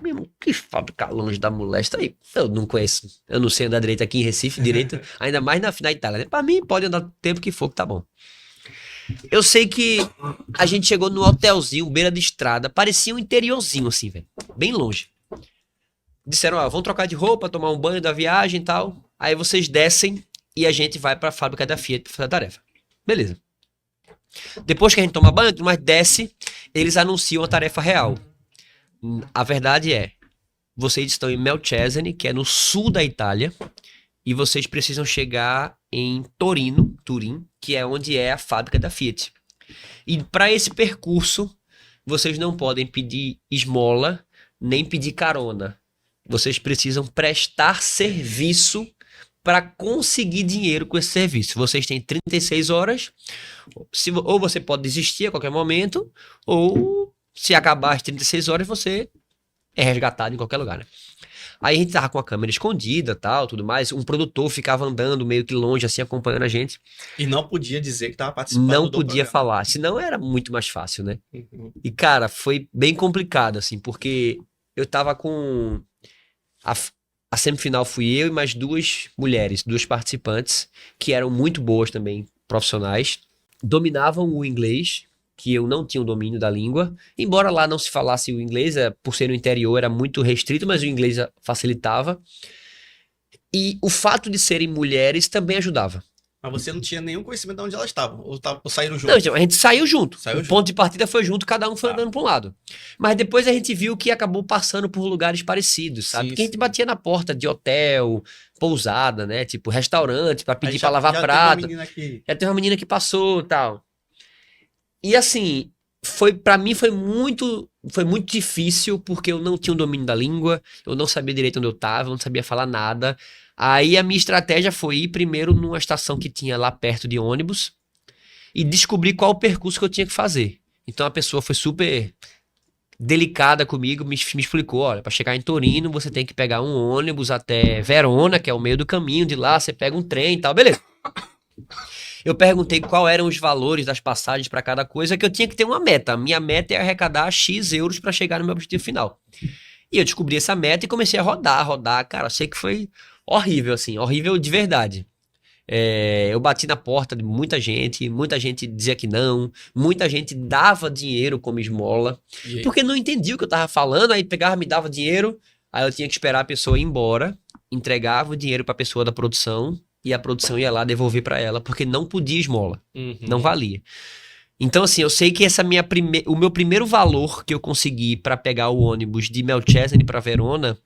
Meu irmão, que fábrica longe da molesta aí. Eu não conheço. Eu não sei andar direito aqui em Recife, direito. Ainda mais na Itália, né? Pra mim, pode andar o tempo que for, que tá bom. Eu sei que a gente chegou no hotelzinho, beira de estrada. Parecia um interiorzinho, assim, velho. Bem longe. Disseram, ó, vamos trocar de roupa, tomar um banho da viagem e tal. Aí vocês descem e a gente vai pra fábrica da Fiat pra fazer a tarefa. Beleza. Depois que a gente toma banho, mas desce, eles anunciam a tarefa real. A verdade é, vocês estão em Melchesene, que é no sul da Itália, e vocês precisam chegar em Turim, que é onde é a fábrica da Fiat. E para esse percurso, vocês não podem pedir esmola, nem pedir carona. Vocês precisam prestar serviço para conseguir dinheiro com esse serviço. Vocês têm 36 horas, ou você pode desistir a qualquer momento, ou se acabar as 36 horas, você é resgatado em qualquer lugar, né? Aí a gente tava com a câmera escondida, tal, tudo mais. Um produtor ficava andando meio que longe, assim, acompanhando a gente. E não podia dizer que tava participando Não do podia programa. falar, senão era muito mais fácil, né? Uhum. E, cara, foi bem complicado, assim, porque eu tava com... A semifinal fui eu e mais duas mulheres, duas participantes, que eram muito boas também, profissionais. Dominavam o inglês, que eu não tinha o domínio da língua. Embora lá não se falasse o inglês, por ser no interior era muito restrito, mas o inglês facilitava. E o fato de serem mulheres também ajudava. Mas você não tinha nenhum conhecimento de onde elas estavam, ou saíram juntos? Não, então, a gente saiu junto. Saiu O junto. ponto de partida foi junto, cada um foi Tá. andando para um lado. Mas depois a gente viu que acabou passando por lugares parecidos, sabe? Sim, Porque a gente sim. batia na porta de hotel, pousada, né? Tipo, restaurante, para Aí pedir já- para lavar já teve uma prato. menina que... Já teve uma menina que passou e tal. E assim, para mim foi muito difícil, porque eu não tinha o domínio da língua, eu não sabia direito onde eu tava, eu não sabia falar nada. Aí a minha estratégia foi ir primeiro numa estação que tinha lá perto de ônibus e descobrir qual o percurso que eu tinha que fazer. Então a pessoa foi super delicada comigo, me explicou, olha, para chegar em Torino você tem que pegar um ônibus até Verona, que é o meio do caminho, de lá você pega um trem e tal, beleza. Eu perguntei qual eram os valores das passagens para cada coisa, que eu tinha que ter uma meta. A minha meta é arrecadar X euros para chegar no meu objetivo final. E eu descobri essa meta e comecei a rodar. Cara, eu sei que foi horrível, assim, horrível de verdade. Eu bati na porta de muita gente dizia que não, muita gente dava dinheiro como esmola, E aí? porque não entendia o que eu tava falando, aí pegava, me dava dinheiro, aí eu tinha que esperar a pessoa ir embora, entregava o dinheiro pra pessoa da produção, e a produção ia lá devolver pra ela, porque não podia esmola, Uhum. não valia. Então, assim, eu sei que o meu primeiro valor que eu consegui pra pegar o ônibus de Melchesene pra Verona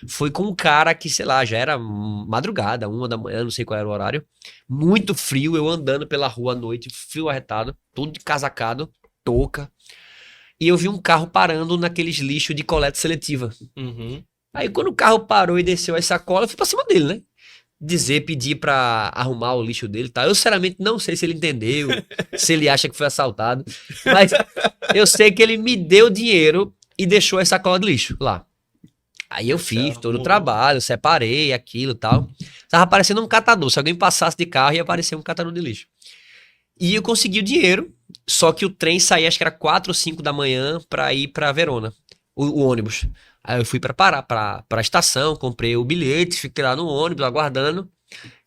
foi com um cara que, sei lá, já era madrugada, 1 da manhã, não sei qual era o horário. Muito frio, eu andando pela rua à noite, frio arretado, todo de casacado, touca. E eu vi um carro parando naqueles lixos de coleta seletiva. Uhum. Aí quando o carro parou e desceu as sacolas, eu fui pra cima dele, né? Pedir pra arrumar o lixo dele e tal. Eu, sinceramente, não sei se ele entendeu, se ele acha que foi assaltado. Mas eu sei que ele me deu dinheiro e deixou as sacolas de lixo lá. Aí eu fiz todo o trabalho, separei aquilo e tal. Tava parecendo um catador. Se alguém passasse de carro, ia aparecer um catador de lixo. E eu consegui o dinheiro, só que o trem saía, acho que era 4 ou 5 da manhã pra ir pra Verona, o ônibus. Aí eu fui pra estação, comprei o bilhete, fiquei lá no ônibus, aguardando,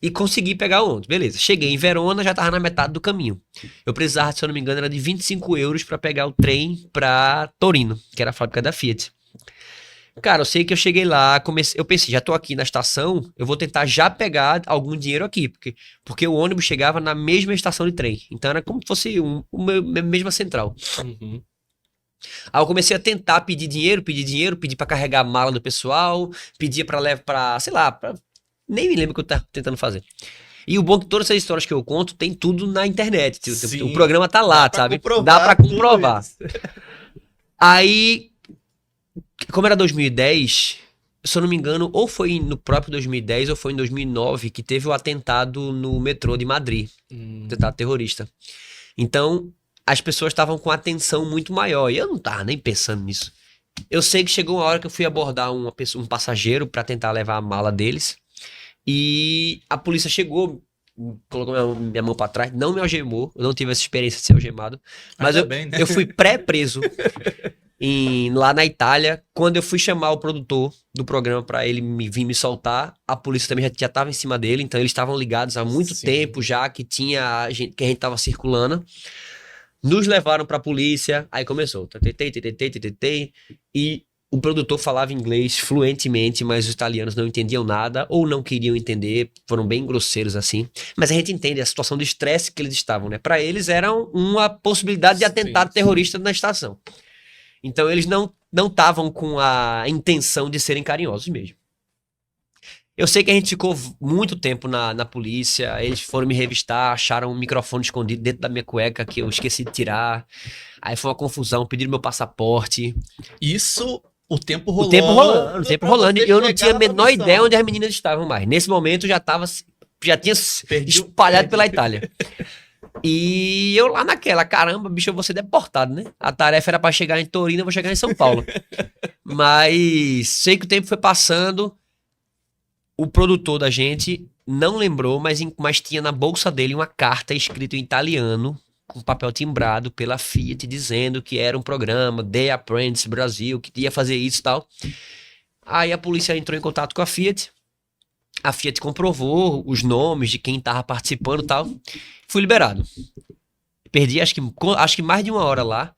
e consegui pegar o ônibus. Beleza, cheguei em Verona, já tava na metade do caminho. Eu precisava, se eu não me engano, era de 25 euros pra pegar o trem pra Torino, que era a fábrica da Fiat. Cara, eu sei que eu cheguei lá, eu pensei, já tô aqui na estação, eu vou tentar já pegar algum dinheiro aqui, porque o ônibus chegava na mesma estação de trem. Então era como se fosse uma mesma central. Uhum. Aí eu comecei a tentar pedir dinheiro, pedir pra carregar a mala do pessoal, pedia pra levar pra, sei lá, nem me lembro o que eu tava tentando fazer. E o bom é que todas essas histórias que eu conto, tem tudo na internet. Sim. O programa tá lá, Dá pra sabe? comprovar Dá pra tudo comprovar. isso. Aí, como era 2010, se eu não me engano, ou foi no próprio 2010 ou foi em 2009 que teve o atentado no metrô de Madrid, atentado terrorista. Então, as pessoas estavam com atenção muito maior e eu não tava nem pensando nisso. Eu sei que chegou uma hora que eu fui abordar um passageiro para tentar levar a mala deles e a polícia chegou, colocou minha mão para trás, não me algemou, eu não tive essa experiência de ser algemado, mas Ainda bem, né? eu fui pré-preso lá na Itália. Quando eu fui chamar o produtor do programa para ele vir me soltar, a polícia também já estava em cima dele, então eles estavam ligados há muito Sim. tempo já que que a gente estava circulando. Nos levaram pra polícia, aí começou. E o produtor falava inglês fluentemente, mas os italianos não entendiam nada ou não queriam entender, foram bem grosseiros assim. Mas a gente entende a situação de estresse que eles estavam, né? Pra eles era uma possibilidade de atentado terrorista na estação. Então eles não estavam com a intenção de serem carinhosos mesmo. Eu sei que a gente ficou muito tempo na polícia, eles foram me revistar, acharam um microfone escondido dentro da minha cueca que eu esqueci de tirar. Aí foi uma confusão, pediram meu passaporte. Isso, o tempo rolando. O tempo rolando. E eu não tinha a menor ideia onde as meninas estavam mais. Nesse momento já tinha espalhado pela Itália. E eu lá naquela, caramba, bicho, eu vou ser deportado, né? A tarefa era pra chegar em Torino, eu vou chegar em São Paulo. Mas sei que o tempo foi passando. O produtor da gente não lembrou, mas tinha na bolsa dele uma carta escrita em italiano, com papel timbrado pela Fiat, dizendo que era um programa The Apprentice Brasil, que ia fazer isso e tal. Aí a polícia entrou em contato com a Fiat comprovou os nomes de quem estava participando e tal. Fui liberado. Perdi acho que mais de uma hora lá.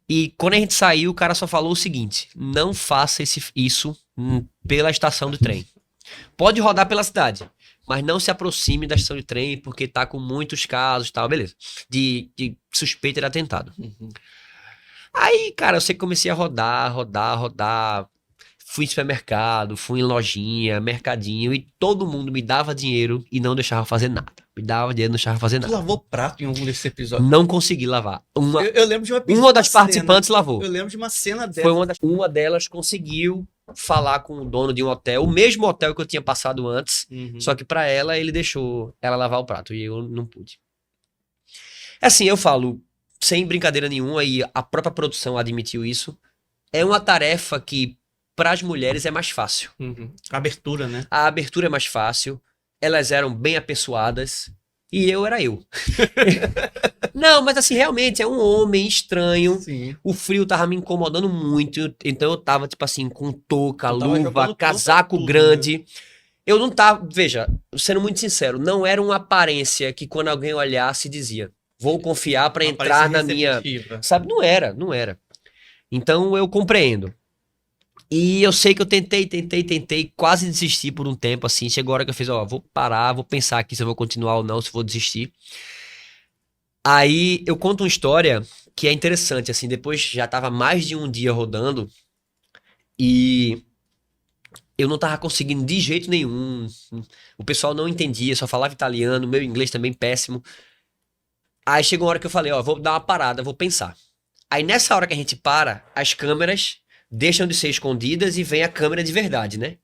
E quando a gente saiu, o cara só falou o seguinte: não faça isso pela estação de trem. Pode rodar pela cidade, mas não se aproxime da estação de trem, porque tá com muitos casos e tal, beleza. De suspeita de atentado. Aí, cara, eu sei que comecei a rodar. Fui em supermercado, fui em lojinha, mercadinho, e todo mundo me dava dinheiro e não deixava fazer nada. Me dava dinheiro e não deixava fazer Tu nada. lavou prato em algum desses episódios? Não consegui lavar. Eu lembro de uma das participantes lavou. Eu lembro de uma cena dessa. Foi uma delas conseguiu falar com o dono de um hotel, o mesmo hotel que eu tinha passado antes, só que pra ela ele deixou ela lavar o prato e eu não pude. Assim, eu falo, sem brincadeira nenhuma, e a própria produção admitiu isso, é uma tarefa que para as mulheres é mais fácil. A abertura, né? A abertura é mais fácil, elas eram bem apessoadas e eu era eu. Não, mas assim, realmente é um homem estranho. Sim. O frio tava me incomodando muito, então eu tava tipo assim, com touca, luva, casaco grande. Né? Eu não tava, veja, sendo muito sincero, não era uma aparência que quando alguém olhasse dizia, vou confiar pra entrar na minha... Sabe, não era. Então eu compreendo. E eu sei que eu tentei, quase desisti por um tempo, assim. Chegou a hora que eu fiz, vou parar, vou pensar aqui se eu vou continuar ou não, se eu vou desistir. Aí eu conto uma história que é interessante, assim. Depois já tava mais de um dia rodando e eu não tava conseguindo de jeito nenhum. O pessoal não entendia, só falava italiano, meu inglês também péssimo. Aí chegou uma hora que eu falei, vou dar uma parada, vou pensar. Aí nessa hora que a gente para, as câmeras deixam de ser escondidas e vem a câmera de verdade, né?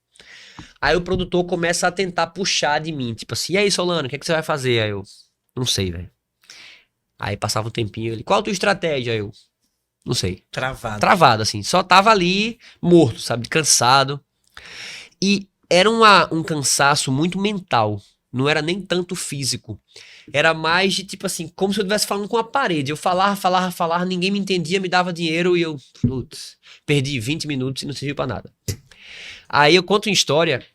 Aí o produtor começa a tentar puxar de mim, tipo assim, e aí, Solano, o que é que você vai fazer? Aí eu, não sei, velho. Aí passava um tempinho, ele, qual a tua estratégia? Aí eu, não sei. Travado, assim, só tava ali, morto, sabe, cansado. E era um cansaço muito mental, não era nem tanto físico. Era mais de tipo assim, como se eu estivesse falando com a parede. Eu falava, ninguém me entendia, me dava dinheiro e eu, putz, perdi 20 minutos e não serviu pra nada. Aí eu conto uma história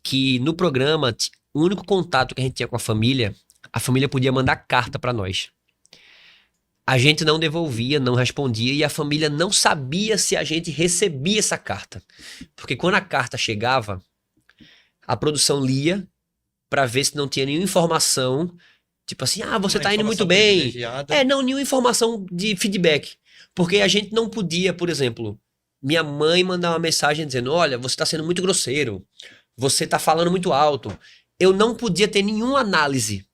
que no programa, o único contato que a gente tinha com a família podia mandar carta pra nós. A gente não devolvia, não respondia e a família não sabia se a gente recebia essa carta. Porque quando a carta chegava, a produção lia pra ver se não tinha nenhuma informação, tipo assim, você tá indo muito bem. Não, nenhuma informação de feedback. Porque a gente não podia, por exemplo, minha mãe mandar uma mensagem dizendo, olha, você tá sendo muito grosseiro, você tá falando muito alto. Eu não podia ter nenhuma análise.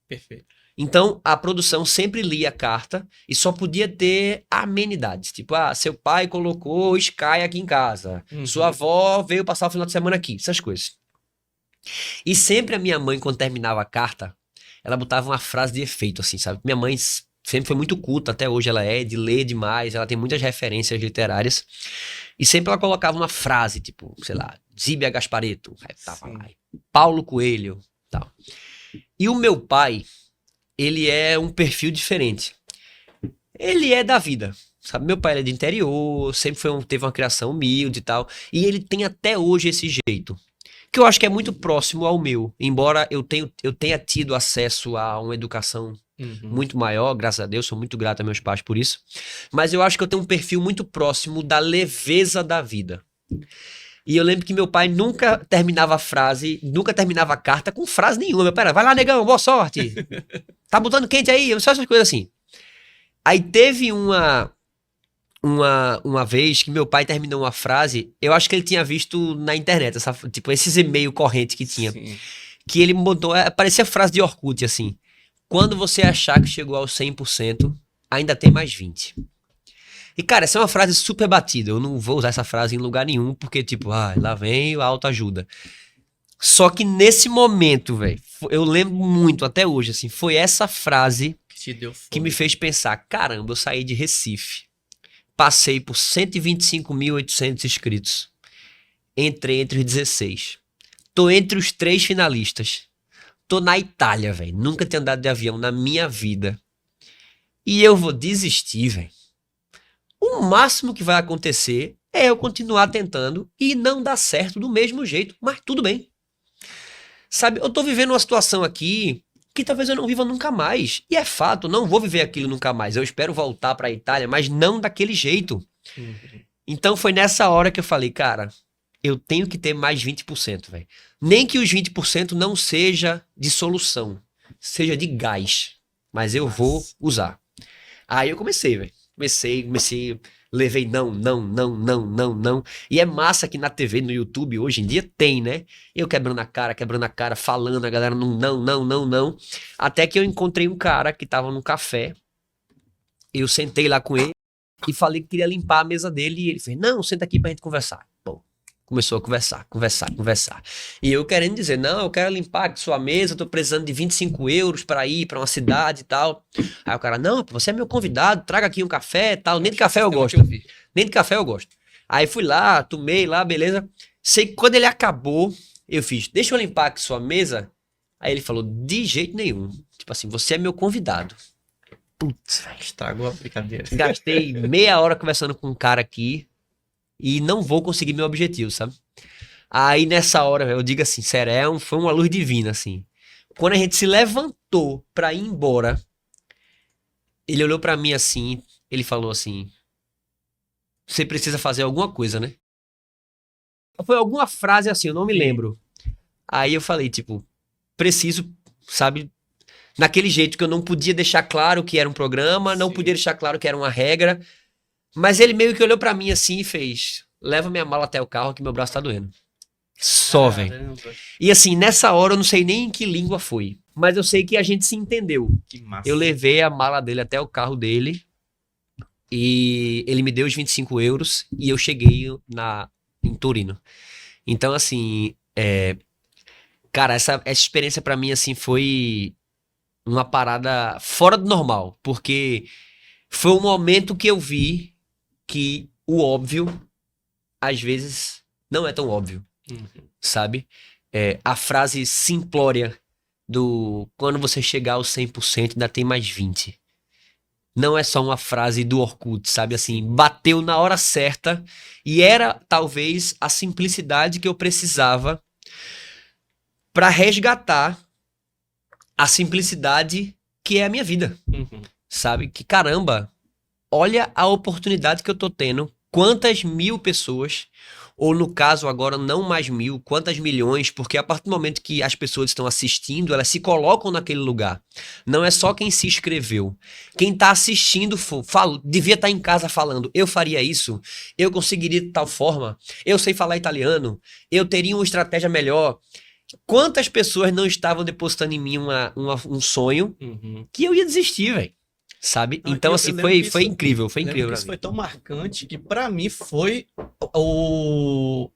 Perfeito. Então, a produção sempre lia a carta e só podia ter amenidades. Tipo, seu pai colocou Sky aqui em casa. Sua avó veio passar o final de semana aqui. Essas coisas. E sempre a minha mãe, quando terminava a carta, ela botava uma frase de efeito, assim, sabe? Minha mãe sempre foi muito culta, até hoje ela é, de ler demais, ela tem muitas referências literárias. E sempre ela colocava uma frase, tipo, sei lá, Zíbia Gasparetto, aí tava lá, Paulo Coelho, tal. E o meu pai, ele é um perfil diferente. Ele é da vida, sabe? Meu pai é de interior, sempre teve uma criação humilde e tal. E ele tem até hoje esse jeito, que eu acho que é muito próximo ao meu. Embora eu tenha tido acesso a uma educação muito maior, graças a Deus, sou muito grato a meus pais por isso. Mas eu acho que eu tenho um perfil muito próximo da leveza da vida. E eu lembro que meu pai nunca terminava a frase, nunca terminava a carta com frase nenhuma. Meu pai era, vai lá, negão, boa sorte. Tá botando quente aí? Só essas coisas assim. Aí teve uma vez que meu pai terminou uma frase, eu acho que ele tinha visto na internet, tipo, esses e-mail corrente que tinha. Sim. Que ele botou, parecia frase de Orkut, assim. Quando você achar que chegou aos 100%, ainda tem mais 20%. E, cara, essa é uma frase super batida. Eu não vou usar essa frase em lugar nenhum, porque, tipo, lá vem a autoajuda. Só que nesse momento, velho, eu lembro muito, até hoje, assim, foi essa frase que me fez pensar, caramba, eu saí de Recife, passei por 125.800 inscritos, entrei entre os 16, tô entre os 3 finalistas, tô na Itália, velho, nunca tinha andado de avião na minha vida, e eu vou desistir, velho. O máximo que vai acontecer é eu continuar tentando e não dar certo do mesmo jeito, mas tudo bem. Sabe, eu tô vivendo uma situação aqui que talvez eu não viva nunca mais. E é fato, não vou viver aquilo nunca mais. Eu espero voltar pra Itália, mas não daquele jeito. Então foi nessa hora que eu falei, cara, eu tenho que ter mais 20%, velho. Nem que os 20% não seja de solução, seja de gás. Mas eu vou usar. Aí eu comecei, velho. Comecei, levei não. E é massa que na TV, no YouTube, hoje em dia tem, né? Eu quebrando a cara, falando, a galera não. Até que eu encontrei um cara que tava num café, eu sentei lá com ele e falei que queria limpar a mesa dele e ele fez, não, senta aqui pra gente conversar. Bom, começou a conversar. E eu querendo dizer, não, eu quero limpar aqui sua mesa, eu tô precisando de 25 euros pra ir pra uma cidade e tal. Aí o cara, não, você é meu convidado, traga aqui um café e tal. Nem de café eu gosto. Nem de café eu gosto. Aí fui lá, tomei lá, beleza. Sei que quando ele acabou, eu fiz, deixa eu limpar aqui sua mesa. Aí ele falou, de jeito nenhum. Tipo assim, você é meu convidado. Putz, velho. Estragou a brincadeira. Gastei meia hora conversando com um cara aqui. E não vou conseguir meu objetivo, sabe? Aí nessa hora, eu digo assim, sério, foi uma luz divina, assim. Quando a gente se levantou pra ir embora, ele olhou pra mim assim, ele falou assim, você precisa fazer alguma coisa, né? Foi alguma frase assim, eu não me lembro. Aí eu falei, tipo, preciso, sabe? Naquele jeito que eu não podia deixar claro que era um programa, não podia deixar claro que era uma regra. Mas ele meio que olhou pra mim assim e fez, leva minha mala até o carro que meu braço tá doendo. Só, velho. E assim, nessa hora eu não sei nem em que língua foi. Mas eu sei que a gente se entendeu. Que massa. Eu levei a mala dele até o carro dele. E ele me deu os 25 euros. E eu cheguei em Torino. Então, assim, cara, essa experiência pra mim, assim, foi uma parada fora do normal. Porque foi um momento que eu vi que o óbvio, às vezes, não é tão óbvio, sabe? A frase simplória do quando você chegar aos 100% ainda tem mais 20%. Não é só uma frase do Orkut, sabe? Assim, bateu na hora certa e era, talvez, a simplicidade que eu precisava para resgatar a simplicidade que é a minha vida, sabe? Que caramba, olha a oportunidade que eu tô tendo. Quantas mil pessoas, ou no caso agora não mais 1.000, quantas milhões, porque a partir do momento que as pessoas estão assistindo, elas se colocam naquele lugar. Não é só quem se inscreveu. Quem tá assistindo devia estar em casa falando, eu faria isso, eu conseguiria de tal forma, eu sei falar italiano, eu teria uma estratégia melhor. Quantas pessoas não estavam depositando em mim um sonho Uhum. que eu ia desistir, velho? Sabe? Não, Então, eu assim, lembro que foi isso- incrível, foi eu lembro incrível que pra isso mim. foi tão marcante que pra mim foi o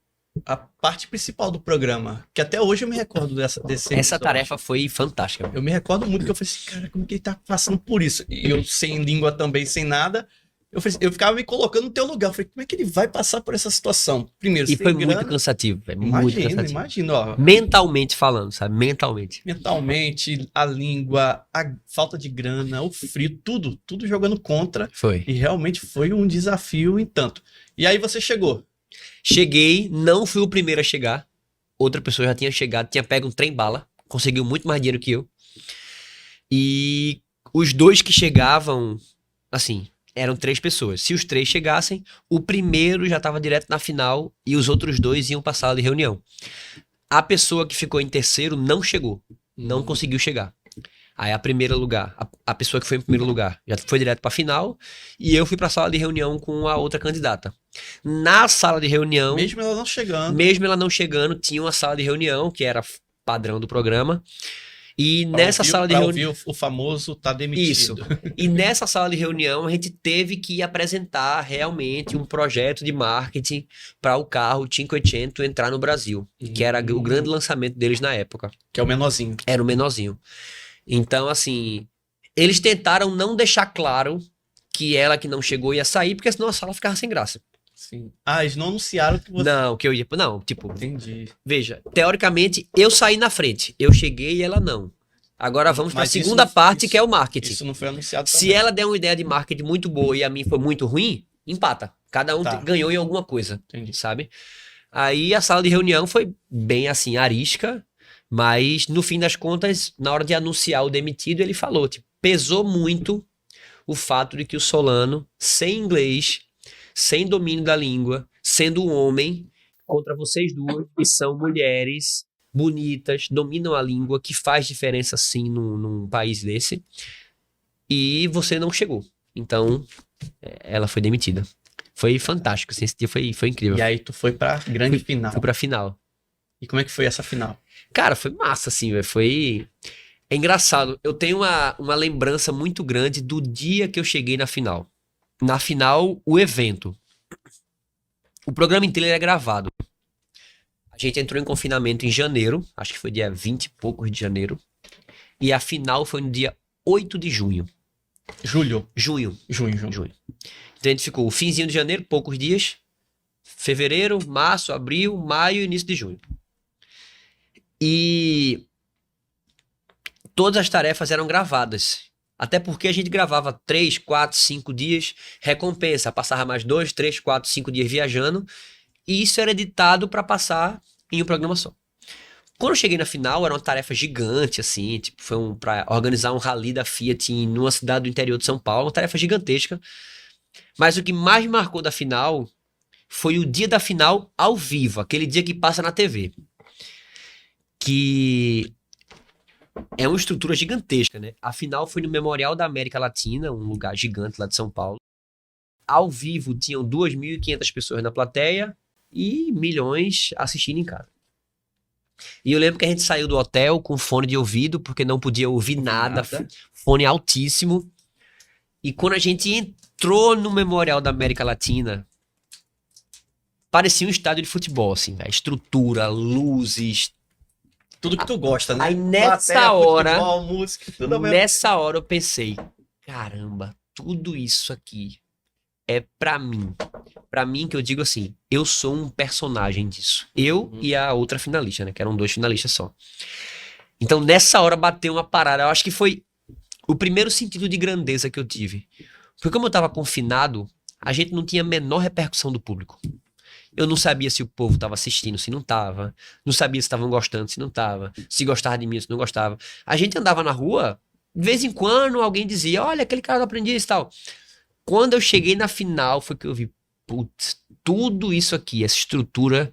a parte principal do programa, que até hoje eu me recordo desse Essa episódio. tarefa foi fantástica. Eu me recordo muito que eu falei assim, cara, como que ele tá passando por isso? E eu sem língua também, sem nada, eu ficava me colocando no teu lugar. Eu falei, como é que ele vai passar por essa situação? Primeiro, E sem foi muito grana, cansativo, velho. Muito cansativo. imagino, ó. Mentalmente falando, sabe? Mentalmente. Mentalmente, a língua, a falta de grana, o frio, tudo jogando contra. Foi. E realmente foi um desafio em tanto. E aí você chegou. Cheguei, não fui o primeiro a chegar. Outra pessoa já tinha chegado, tinha pego um trem-bala, conseguiu muito mais dinheiro que eu. E os dois que chegavam, assim, eram 3 pessoas. Se os 3 chegassem, o primeiro já estava direto na final e os outros 2 iam para a sala de reunião. A pessoa que ficou em terceiro não chegou, não conseguiu chegar. Aí a primeira lugar, a pessoa que foi em primeiro lugar, já foi direto para a final e eu fui para a sala de reunião com a outra candidata. Na sala de reunião, Mesmo ela não chegando. mesmo ela não chegando, tinha uma sala de reunião que era padrão do programa. E nessa sala de reunião, ouvir o famoso tá demitido. isso. E nessa sala de reunião a gente teve que apresentar realmente um projeto de marketing para o carro 500 entrar no Brasil, que era o grande lançamento deles na época. Que é o menorzinho. Era o menorzinho. Então, assim, eles tentaram não deixar claro que ela que não chegou ia sair, porque senão a sala ficava sem graça. Sim. Ah, eles não anunciaram que você... Não, que eu ia. Não, tipo, Entendi. veja, teoricamente eu saí na frente, eu cheguei e ela não. Agora vamos para a Mas isso segunda não- parte, isso- que é o marketing. Isso não foi anunciado Se também. ela der uma ideia de marketing muito boa e a minha foi muito ruim, empata. Cada um Tá. ganhou em alguma coisa, Entendi. sabe? Aí a sala de reunião foi bem assim, arisca, mas no fim das contas, na hora de anunciar o demitido, ele falou, tipo, pesou muito o fato de que o Solano, sem inglês, sem domínio da língua, sendo um homem, contra vocês duas, que são mulheres bonitas, dominam a língua, que faz diferença sim num país desse, e você não chegou. Então, ela foi demitida. Foi fantástico, assim, esse dia foi incrível. E aí tu foi pra grande final. Fui pra final. E como é que foi essa final? Cara, foi massa, assim, velho. Foi. É engraçado. Eu tenho uma lembrança muito grande do dia que eu cheguei na final. Na final, o evento. O programa inteiro é gravado. A gente entrou em confinamento em janeiro, acho que foi dia 20 e poucos de janeiro. E a final foi no dia 8 de junho. Junho. Junho. Junho. Então a gente ficou o finzinho de janeiro, poucos dias. Fevereiro, março, abril, maio e início de junho. E todas as tarefas eram gravadas. Até porque a gente gravava 3, 4, 5 dias, recompensa, passava mais 2, 3, 4, 5 dias viajando, e isso era editado para passar em um programa só. Quando eu cheguei na final, era uma tarefa gigante, assim, tipo, foi para organizar um rally da Fiat numa cidade do interior de São Paulo, uma tarefa gigantesca. Mas o que mais me marcou da final foi o dia da final ao vivo, aquele dia que passa na TV. Que é uma estrutura gigantesca, né? A final foi no Memorial da América Latina, um lugar gigante lá de São Paulo. Ao vivo tinham 2.500 pessoas na plateia e milhões assistindo em casa. E eu lembro que a gente saiu do hotel com fone de ouvido, porque não podia ouvir nada, fone altíssimo. E quando a gente entrou no Memorial da América Latina, parecia um estádio de futebol, assim, a estrutura, luzes. Tudo que tu gosta, né? Aí nessa hora, futebol, música, tudo ao mesmo. nessa hora eu pensei, caramba, tudo isso aqui é pra mim. Pra mim, que eu digo assim, eu sou um personagem disso. Eu e a outra finalista, né? Que eram 2 finalistas só. Então, nessa hora bateu uma parada. Eu acho que foi o primeiro sentido de grandeza que eu tive. Porque como eu tava confinado, a gente não tinha a menor repercussão do público. Eu não sabia se o povo tava assistindo, se não tava. Não sabia se estavam gostando, se não tava. Se gostava de mim, se não gostava. A gente andava na rua, de vez em quando alguém dizia, olha, aquele cara do Aprendiz e tal. Quando eu cheguei na final, foi que eu vi, putz, tudo isso aqui, essa estrutura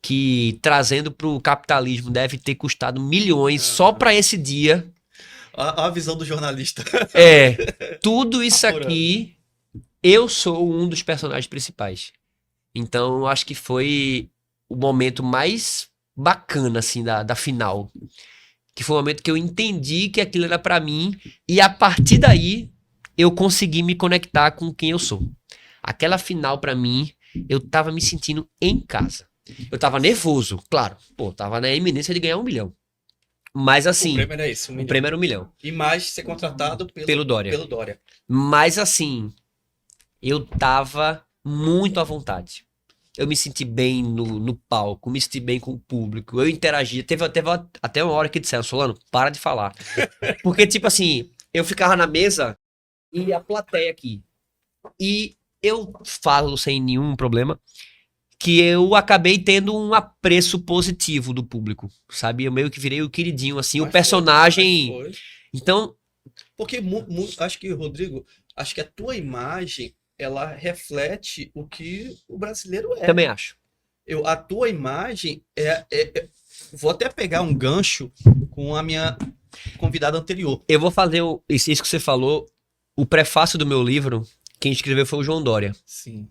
que trazendo pro capitalismo deve ter custado milhões só pra esse dia. A visão do jornalista. Tudo isso Apurando. aqui, eu sou um dos personagens principais. Então, eu acho que foi o momento mais bacana, assim, da final. Que foi o momento que eu entendi que aquilo era pra mim. E a partir daí, eu consegui me conectar com quem eu sou. Aquela final, pra mim, eu tava me sentindo em casa. Eu tava nervoso, claro. Pô, tava na iminência de ganhar 1 milhão. Mas O assim, prêmio era esse, 1 milhão. o prêmio era 1 milhão. E mais ser contratado Pelo Dória. pelo Dória. Mas assim, eu tava muito à vontade. Eu me senti bem no palco, me senti bem com o público, eu interagia. Teve até uma hora que disseram, Solano, para de falar. Porque, tipo assim, eu ficava na mesa e a plateia aqui. E eu falo sem nenhum problema que eu acabei tendo um apreço positivo do público, sabe? Eu meio que virei o queridinho, assim, o personagem. Foi. Então, Porque acho que, Rodrigo, acho que a tua imagem, ela reflete o que o brasileiro é. também acho. A tua imagem vou até pegar um gancho com a minha convidada anterior. Eu vou fazer isso que você falou. O prefácio do meu livro, quem escreveu foi o João Dória. Sim.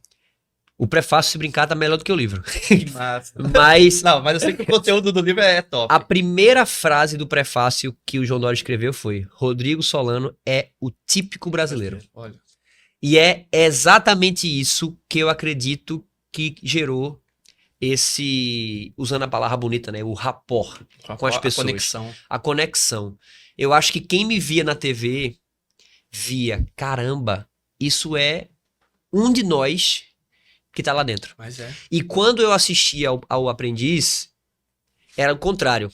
O prefácio, se brincar, tá melhor do que o livro. Que massa. Mas Não, mas eu sei que o conteúdo do livro é top. a primeira frase do prefácio que o João Dória escreveu foi: Rodrigo Solano é o típico brasileiro. Olha. E é exatamente isso que eu acredito que gerou esse, usando a palavra bonita, né, o rapport com as pessoas. Conexão. A conexão. Eu acho que quem me via na TV via, caramba, isso é um de nós que tá lá dentro. Mas é. E quando eu assistia ao Aprendiz, era o contrário.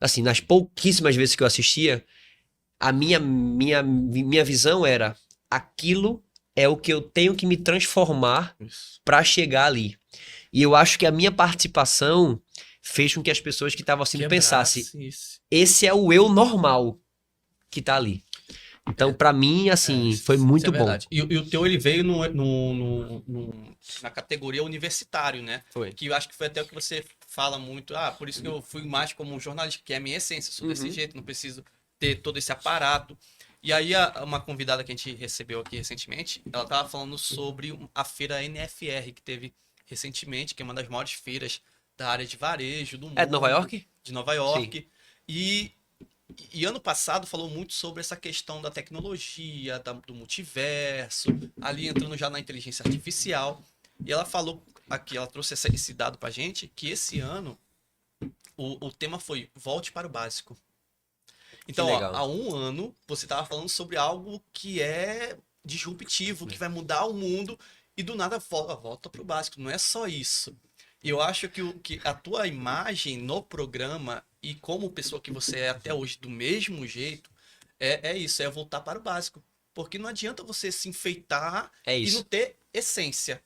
Assim, nas pouquíssimas vezes que eu assistia, a minha visão era: aquilo é o que eu tenho que me transformar Isso. pra chegar ali. E eu acho que a minha participação fez com que as pessoas que estavam assistindo pensassem: Isso. esse é o eu normal que tá ali. Então, pra mim, assim, foi muito Isso é bom. verdade. E o teu, ele veio na categoria universitário, né? Foi. Que eu acho que foi até o que você fala muito. Por isso que eu fui mais como um jornalista, que é a minha essência. Sou desse jeito, não preciso ter todo esse aparato. E aí, uma convidada que a gente recebeu aqui recentemente, ela tava falando sobre a feira NFR, que teve recentemente, que é uma das maiores feiras da área de varejo do mundo. É de Nova York? De Nova York. E ano passado falou muito sobre essa questão da tecnologia, do multiverso, ali entrando já na inteligência artificial. E ela falou aqui, ela trouxe esse dado pra gente, que esse ano o tema foi Volte para o Básico. Então, ó, há um ano, você estava falando sobre algo que é disruptivo, que vai mudar o mundo, e do nada volta para o básico. Não é só isso. E eu acho que a tua imagem no programa, e como pessoa que você é até hoje, do mesmo jeito, é isso, é voltar para o básico. Porque não adianta você se enfeitar e não ter essência.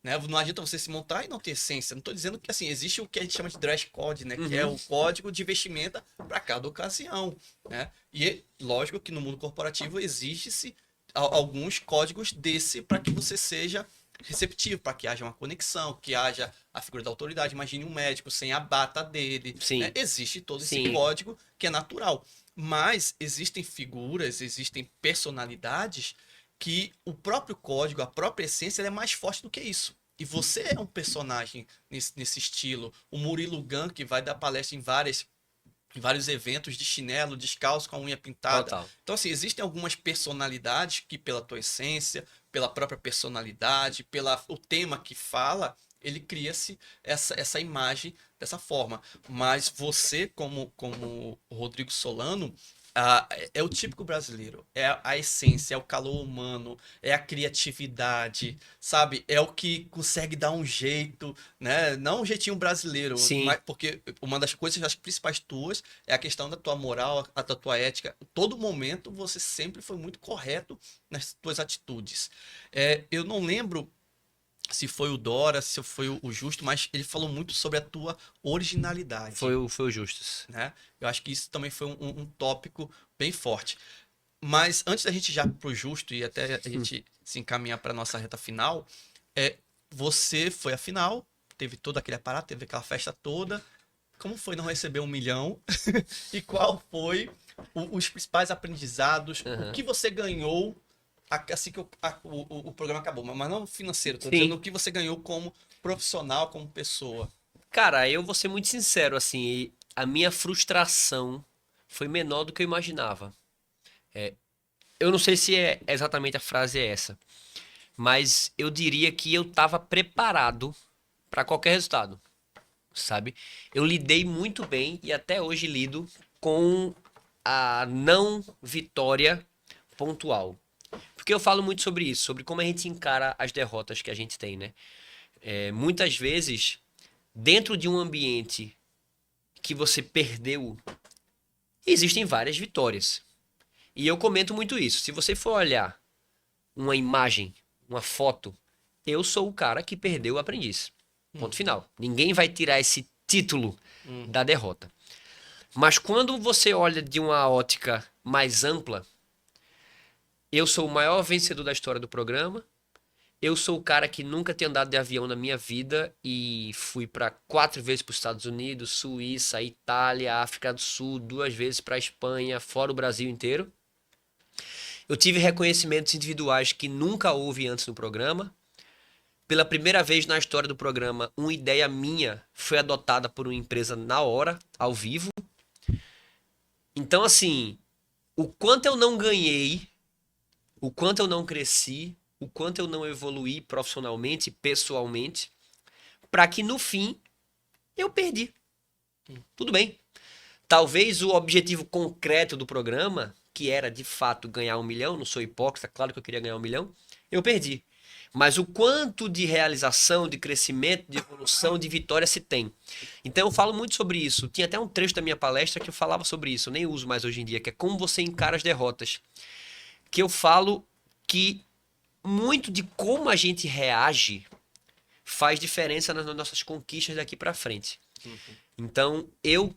Né? Não adianta você se montar e não ter essência. Não estou dizendo que assim, existe o que a gente chama de dress code, né? Que é o código de vestimenta para cada ocasião. Né? E lógico que no mundo corporativo exige-se alguns códigos desse para que você seja receptivo, para que haja uma conexão, que haja a figura da autoridade. Imagine um médico sem a bata dele. Né? Existe todo esse código que é natural. Mas existem figuras, existem personalidades que o próprio código, a própria essência, é mais forte do que isso. E você é um personagem nesse estilo. O Murilo Gun, que vai dar palestra em vários eventos de chinelo, descalço, com a unha pintada. Total. Então, assim, existem algumas personalidades que, pela tua essência, pela própria personalidade, o tema que fala, ele cria-se essa imagem dessa forma. Mas você, como Rodrigo Solano, é o típico brasileiro, é a essência, é o calor humano, é a criatividade, sabe? É o que consegue dar um jeito, né? Não um jeitinho brasileiro, mas porque uma das coisas, acho, principais tuas é a questão da tua moral, da tua ética. Em todo momento você sempre foi muito correto nas tuas atitudes. Eu não lembro se foi o Dora, se foi o Justo, mas ele falou muito sobre a tua originalidade. Foi o Justus. Né? Eu acho que isso também foi um tópico bem forte. Mas antes da gente já pro Justo e até a gente se encaminhar para nossa reta final, você foi à final, teve todo aquele aparato, teve aquela festa toda. Como foi não receber 1 milhão? E qual foi os principais aprendizados? O que você ganhou assim que o programa acabou? Mas não financeiro, tô dizendo o que você ganhou como profissional, como pessoa. Cara, eu vou ser muito sincero, assim, a minha frustração foi menor do que eu imaginava. Eu não sei se é exatamente a frase é essa, mas eu diria que eu estava preparado para qualquer resultado, sabe? Eu lidei muito bem e até hoje lido com a não vitória pontual. Porque eu falo muito sobre isso, sobre como a gente encara as derrotas que a gente tem, né? Muitas vezes, dentro de um ambiente que você perdeu, existem várias vitórias. E eu comento muito isso. Se você for olhar uma imagem, uma foto, eu sou o cara que perdeu o aprendiz. Ponto final. Ninguém vai tirar esse título da derrota. Mas quando você olha de uma ótica mais ampla, eu sou o maior vencedor da história do programa. Eu sou o cara que nunca tinha andado de avião na minha vida e fui para 4 vezes para os Estados Unidos, Suíça, Itália, África do Sul, 2 vezes para a Espanha, fora o Brasil inteiro. Eu tive reconhecimentos individuais que nunca houve antes no programa. Pela primeira vez na história do programa, uma ideia minha foi adotada por uma empresa na hora, ao vivo. Então, assim, o quanto eu não ganhei, o quanto eu não cresci, o quanto eu não evoluí profissionalmente, pessoalmente, para que no fim eu perdi. Tudo bem. Talvez o objetivo concreto do programa, que era de fato ganhar 1 milhão, não sou hipócrita, claro que eu queria ganhar 1 milhão, eu perdi. Mas o quanto de realização, de crescimento, de evolução, de vitória se tem. Então eu falo muito sobre isso. Tinha até um trecho da minha palestra que eu falava sobre isso, eu nem uso mais hoje em dia, que é como você encara as derrotas. Que eu falo que muito de como a gente reage faz diferença nas nossas conquistas daqui para frente. Então eu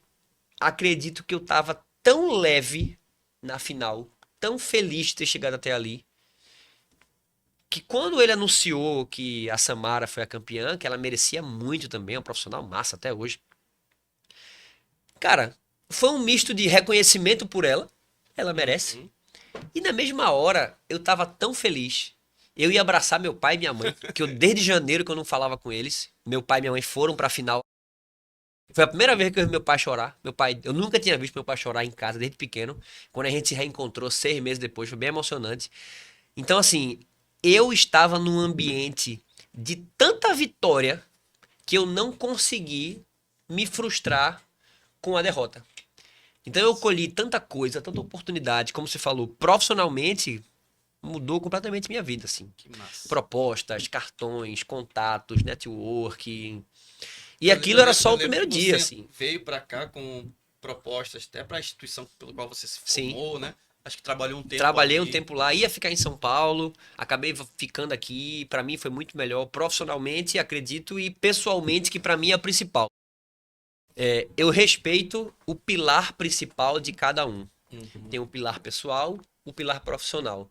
acredito que eu tava tão leve na final, tão feliz de ter chegado até ali, que quando ele anunciou que a Samara foi a campeã, que ela merecia muito também, é um profissional massa até hoje. Cara, foi um misto de reconhecimento por ela merece. E na mesma hora, eu tava tão feliz. Eu ia abraçar meu pai e minha mãe, que eu desde janeiro que eu não falava com eles. Meu pai e minha mãe foram pra final. Foi a primeira vez que eu vi meu pai chorar. Meu pai, eu nunca tinha visto meu pai chorar em casa desde pequeno. Quando a gente se reencontrou 6 meses depois, foi bem emocionante. Então, assim, eu estava num ambiente de tanta vitória que eu não consegui me frustrar com a derrota. Então eu colhi tanta coisa, tanta oportunidade, como você falou, profissionalmente mudou completamente minha vida, assim. Que massa. Propostas, cartões, contatos, network. E Eu aquilo era lembro- só eu o lembro primeiro que dia, você assim. veio pra cá com propostas até pra instituição pela qual você se Sim. formou, né? Acho que trabalhou um tempo Trabalhei um ali. tempo lá, ia ficar em São Paulo, acabei ficando aqui. Pra mim foi muito melhor profissionalmente, acredito, e pessoalmente, que pra mim é a principal. Eu respeito o pilar principal de cada um. Tem o pilar pessoal, o pilar profissional.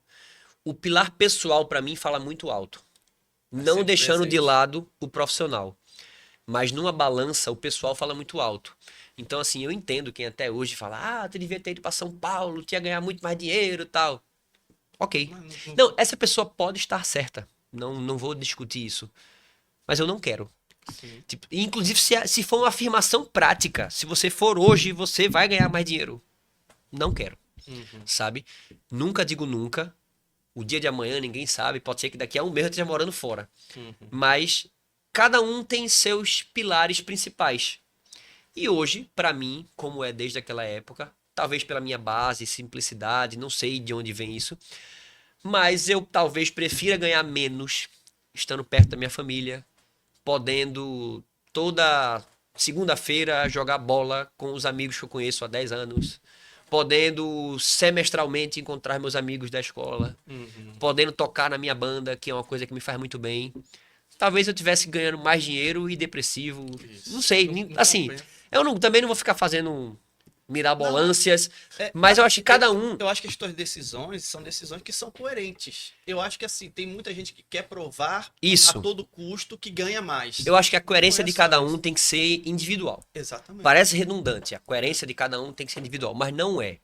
O pilar pessoal pra mim fala muito alto, não sempre deixando de presente. lado o profissional. Mas numa balança, o pessoal fala muito alto. Então, assim, eu entendo quem até hoje fala: ah, tu devia ter ido pra São Paulo, tu ia ganhar muito mais dinheiro e tal. Ok. Não, essa pessoa pode estar certa. Não, não vou discutir isso. Mas eu não quero. Sim. Tipo, inclusive, se for uma afirmação prática, se você for hoje, você vai ganhar mais dinheiro. Não quero. Sabe? Nunca digo nunca. O dia de amanhã ninguém sabe. Pode ser que daqui a um mês eu esteja morando fora. Mas cada um tem seus pilares principais. E hoje, pra mim, como é desde aquela época, talvez pela minha base, simplicidade, não sei de onde vem isso, mas eu talvez prefira ganhar menos estando perto da minha família, podendo toda segunda-feira jogar bola com os amigos que eu conheço há 10 anos, podendo semestralmente encontrar meus amigos da escola, podendo tocar na minha banda, que é uma coisa que me faz muito bem. Talvez eu tivesse ganhando mais dinheiro e depressivo. Isso. Não sei. Não Assim, compensa. também não vou ficar fazendo mirabolâncias. É, Mas eu acho que cada eu- um. Eu acho que as tuas decisões são decisões que são coerentes. Eu acho que assim, tem muita gente que quer provar a Isso. todo custo que ganha mais. Eu acho que a coerência Não é de só cada isso. um tem que ser individual. Exatamente. Parece redundante. A coerência de cada um tem que ser individual. Mas não é.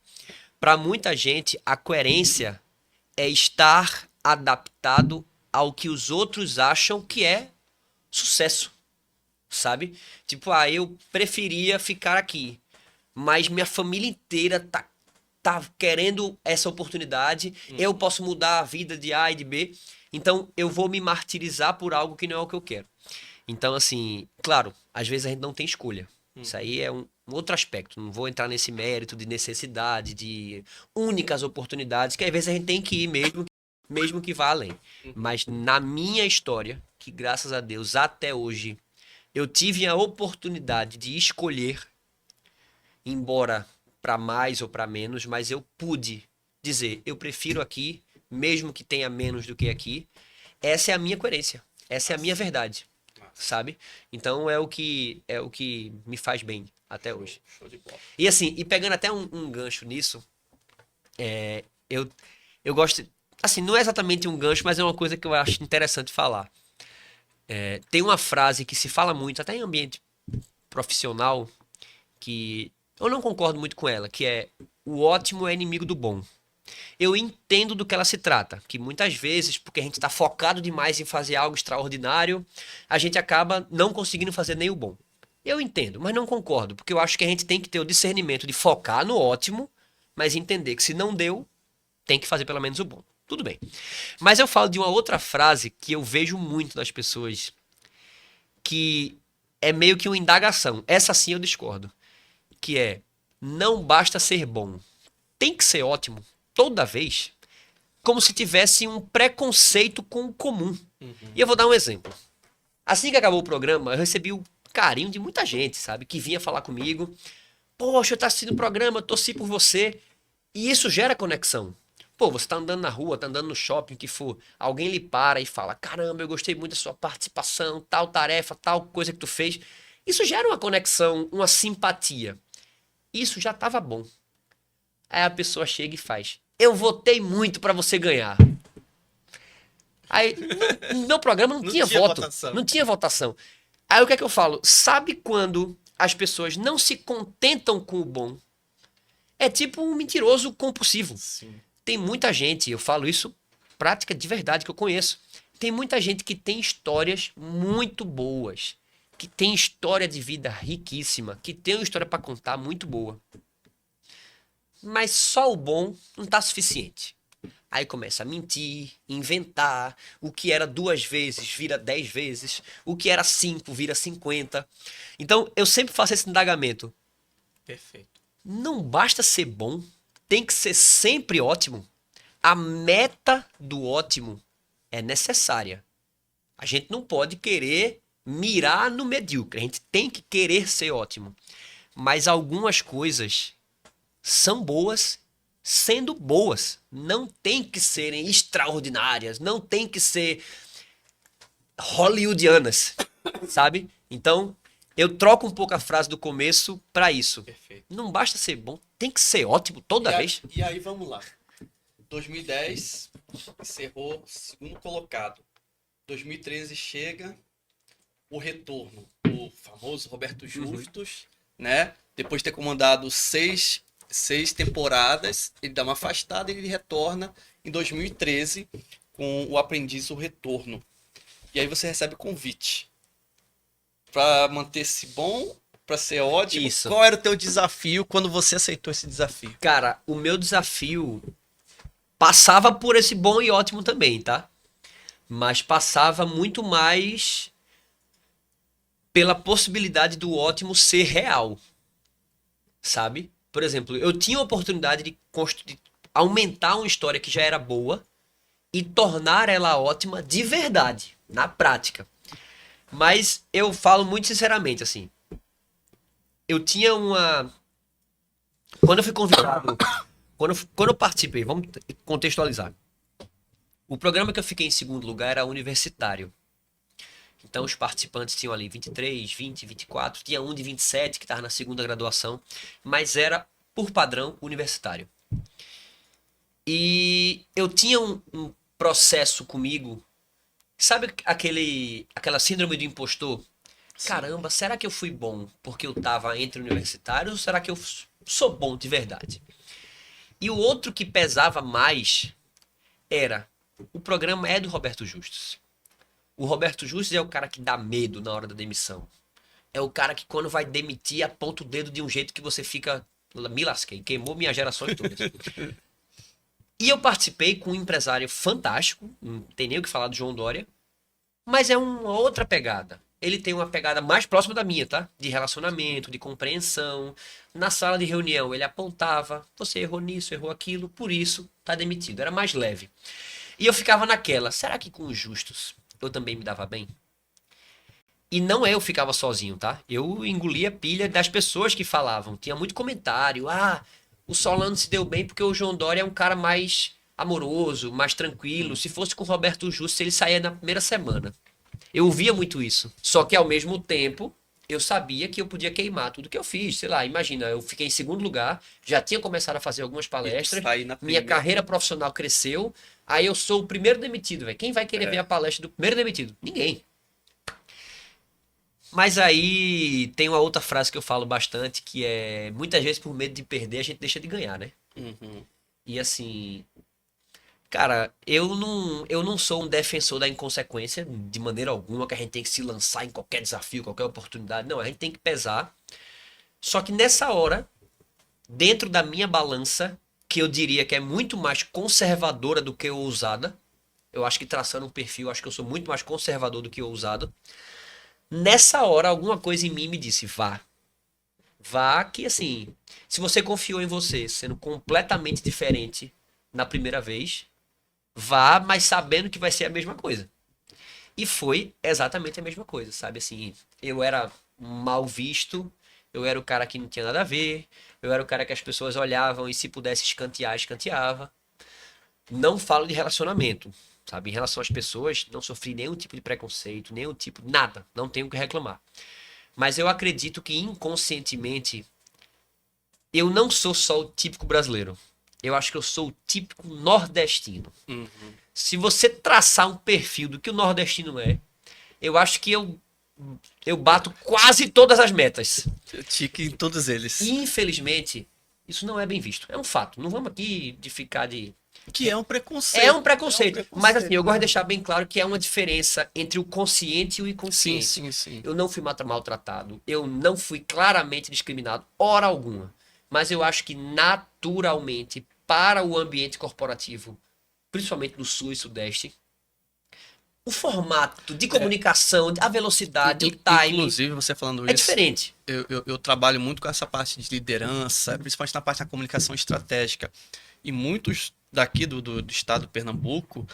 Para muita gente, a coerência é estar adaptado ao que os outros acham que é sucesso. sabe? Tipo, eu preferia ficar aqui, mas minha família inteira tá querendo essa oportunidade, eu posso mudar a vida de A e de B, então eu vou me martirizar por algo que não é o que eu quero. Então, assim, claro, às vezes a gente não tem escolha. Isso aí é um outro aspecto. Não vou entrar nesse mérito de necessidade, de únicas oportunidades, que às vezes a gente tem que ir mesmo que vá além. Mas na minha história, que graças a Deus até hoje eu tive a oportunidade de escolher, embora para mais ou para menos, mas eu pude dizer, eu prefiro aqui, mesmo que tenha menos do que aqui. Essa é a minha coerência. Essa é a minha verdade, sabe? Então é o que me faz bem até hoje. Show de bola. E assim, e pegando até um gancho nisso, eu gosto, assim, não é exatamente um gancho, mas é uma coisa que eu acho interessante falar. Tem uma frase que se fala muito, até em ambiente profissional, que eu não concordo muito com ela, que é: o ótimo é inimigo do bom. Eu entendo do que ela se trata, que muitas vezes, porque a gente está focado demais em fazer algo extraordinário, a gente acaba não conseguindo fazer nem o bom. Eu entendo, mas não concordo, porque eu acho que a gente tem que ter o discernimento de focar no ótimo, mas entender que se não deu, tem que fazer pelo menos o bom. Tudo bem. Mas eu falo de uma outra frase que eu vejo muito das pessoas, que é meio que uma indagação. Essa sim eu discordo. Que é: não basta ser bom, tem que ser ótimo toda vez, como se tivesse um preconceito com o comum. E eu vou dar um exemplo. Assim que acabou o programa, eu recebi o carinho de muita gente, sabe? Que vinha falar comigo. Poxa, eu tô assistindo o programa, eu torci por você. E isso gera conexão. Pô, você tá andando na rua, tá andando no shopping, o que for. Alguém lhe para e fala: caramba, eu gostei muito da sua participação, tal tarefa, tal coisa que tu fez. Isso gera uma conexão, uma simpatia. Isso já tava bom. Aí a pessoa chega e faz: eu votei muito pra você ganhar. Aí no meu programa não tinha voto. votação. Não tinha votação. Aí o que é que eu falo? Sabe quando as pessoas não se contentam com o bom? É tipo um mentiroso compulsivo. Sim. Tem muita gente, eu falo isso prática de verdade que eu conheço. Tem muita gente que tem histórias muito boas, que tem história de vida riquíssima, que tem uma história pra contar muito boa. Mas só o bom não tá suficiente. Aí começa a mentir, inventar. O que era 2 vezes vira 10 vezes. O que era 5 vira 50. Então eu sempre faço esse indagamento. Perfeito. Não basta ser bom, tem que ser sempre ótimo. A meta do ótimo é necessária. A gente não pode querer mirar no medíocre. A gente tem que querer ser ótimo. Mas algumas coisas são boas sendo boas. Não tem que serem extraordinárias. Não tem que ser hollywoodianas, sabe? Então, eu troco um pouco a frase do começo pra isso. Perfeito. Não basta ser bom, tem que ser ótimo toda vez. E aí, vamos lá. 2010, encerrou segundo colocado. 2013 chega o retorno. O famoso Roberto Justus, né? Depois de ter comandado seis temporadas, ele dá uma afastada e ele retorna em 2013 com o Aprendiz, o Retorno. E aí você recebe convite para manter-se bom, para ser ótimo. Isso. Qual era o teu desafio quando você aceitou esse desafio? Cara, o meu desafio passava por esse bom e ótimo também, tá? Mas passava muito mais pela possibilidade do ótimo ser real, sabe? Por exemplo, eu tinha a oportunidade de aumentar uma história que já era boa e tornar ela ótima de verdade, na prática. Mas eu falo muito sinceramente, assim. Eu tinha uma... Quando eu fui convidado... Quando eu participei, vamos contextualizar. O programa que eu fiquei em segundo lugar era universitário. Então os participantes tinham ali 23, 20, 24. Tinha um de 27 que estava na segunda graduação. Mas era, por padrão, universitário. E eu tinha um processo comigo. Sabe aquela síndrome do impostor? Sim. Caramba, será que eu fui bom porque eu tava entre universitários ou será que eu sou bom de verdade? E o outro que pesava mais era: o programa é do Roberto Justus. O Roberto Justus é o cara que dá medo na hora da demissão. é o cara que quando vai demitir aponta o dedo de um jeito que você fica, me lasquei, queimou minhas gerações todas. E eu participei com um empresário fantástico, não tem nem o que falar do João Dória, mas é uma outra pegada. Ele tem uma pegada mais próxima da minha, tá? De relacionamento, de compreensão. Na sala de reunião ele apontava, você errou nisso, errou aquilo, por isso tá demitido. Era mais leve. E eu ficava naquela, será que com os justos eu também me dava bem? E não eu ficava sozinho, tá? Eu engolia pilha das pessoas que falavam. Tinha muito comentário. Ah, o Solano se deu bem porque o João Dória é um cara mais amoroso, mais tranquilo. Se fosse com o Roberto Justo, ele saía na primeira semana. Eu ouvia muito isso. Só que ao mesmo tempo, eu sabia que eu podia queimar tudo que eu fiz. Sei lá, imagina, eu fiquei em segundo lugar, já tinha começado a fazer algumas palestras, sair na minha primeira. carreira profissional cresceu, aí eu sou o primeiro demitido, velho. Quem vai querer ver a palestra do primeiro demitido? Ninguém. Mas aí tem uma outra frase que eu falo bastante, que é muitas vezes por medo de perder a gente deixa de ganhar, né? Uhum. E assim, cara, eu não sou um defensor da inconsequência de maneira alguma, que a gente tem que se lançar em qualquer desafio, qualquer oportunidade. Não, a gente tem que pesar. Só que nessa hora, dentro da minha balança, que eu diria que é muito mais conservadora do que ousada, eu acho que traçando um perfil, acho que eu sou muito mais conservador do que ousado. Nessa hora, alguma coisa em mim me disse, vá. Vá que, assim, se você confiou em você, sendo completamente diferente na primeira vez, vá, mas sabendo que vai ser a mesma coisa. E foi exatamente a mesma coisa, sabe? Assim, eu era mal visto, eu era o cara que não tinha nada a ver, eu era o cara que as pessoas olhavam e se pudesse escantear, escanteava. Não falo de relacionamento, sabe? Em relação às pessoas, não sofri nenhum tipo de preconceito, nenhum tipo, nada, não tenho o que reclamar. Mas eu acredito que inconscientemente eu não sou só o típico brasileiro. Eu acho que eu sou o típico nordestino. Uhum. Se você traçar um perfil do que o nordestino é, eu acho que eu bato quase todas as metas. Tique em todos eles. E infelizmente, isso não é bem visto. É um fato. Não vamos aqui de ficar de. Que é um preconceito. É um preconceito. Mas assim, eu gosto de né? deixar bem claro que é uma diferença entre o consciente e o Sim, inconsciente. sim. Eu não fui maltratado, eu não fui claramente discriminado, hora alguma. Mas eu acho que naturalmente, para o ambiente corporativo, principalmente no Sul e Sudeste, o formato de comunicação, a velocidade, o timing Inclusive, você falando é isso, diferente. eu trabalho muito com essa parte de liderança, principalmente na parte da comunicação estratégica. E muitos daqui do estado do Pernambuco,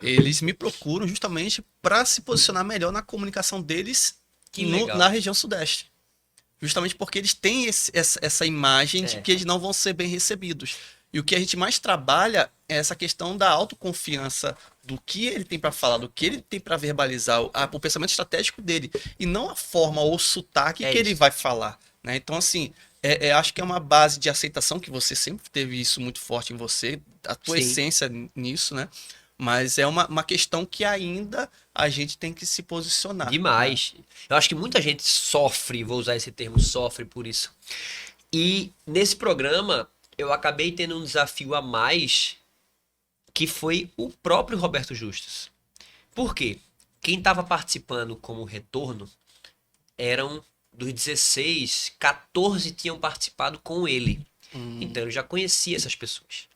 eles me procuram justamente para se posicionar melhor na comunicação deles Que legal. na região sudeste. Justamente porque eles têm essa imagem de É. que eles não vão ser bem recebidos. E o que a gente mais trabalha é essa questão da autoconfiança, do que ele tem para falar, do que ele tem para verbalizar, o pensamento estratégico dele, e não a forma ou o sotaque É que ele isso. vai falar, né? Então, assim, acho que é uma base de aceitação, que você sempre teve isso muito forte em você, a tua Sim. essência nisso, né? Mas é uma questão que ainda a gente tem que se posicionar. Demais. Eu acho que muita gente sofre, vou usar esse termo, sofre por isso. E nesse programa, eu acabei tendo um desafio a mais, que foi o próprio Roberto Justus. Por quê? Quem estava participando como retorno eram dos 16, 14 tinham participado com ele. Então eu já conhecia essas pessoas.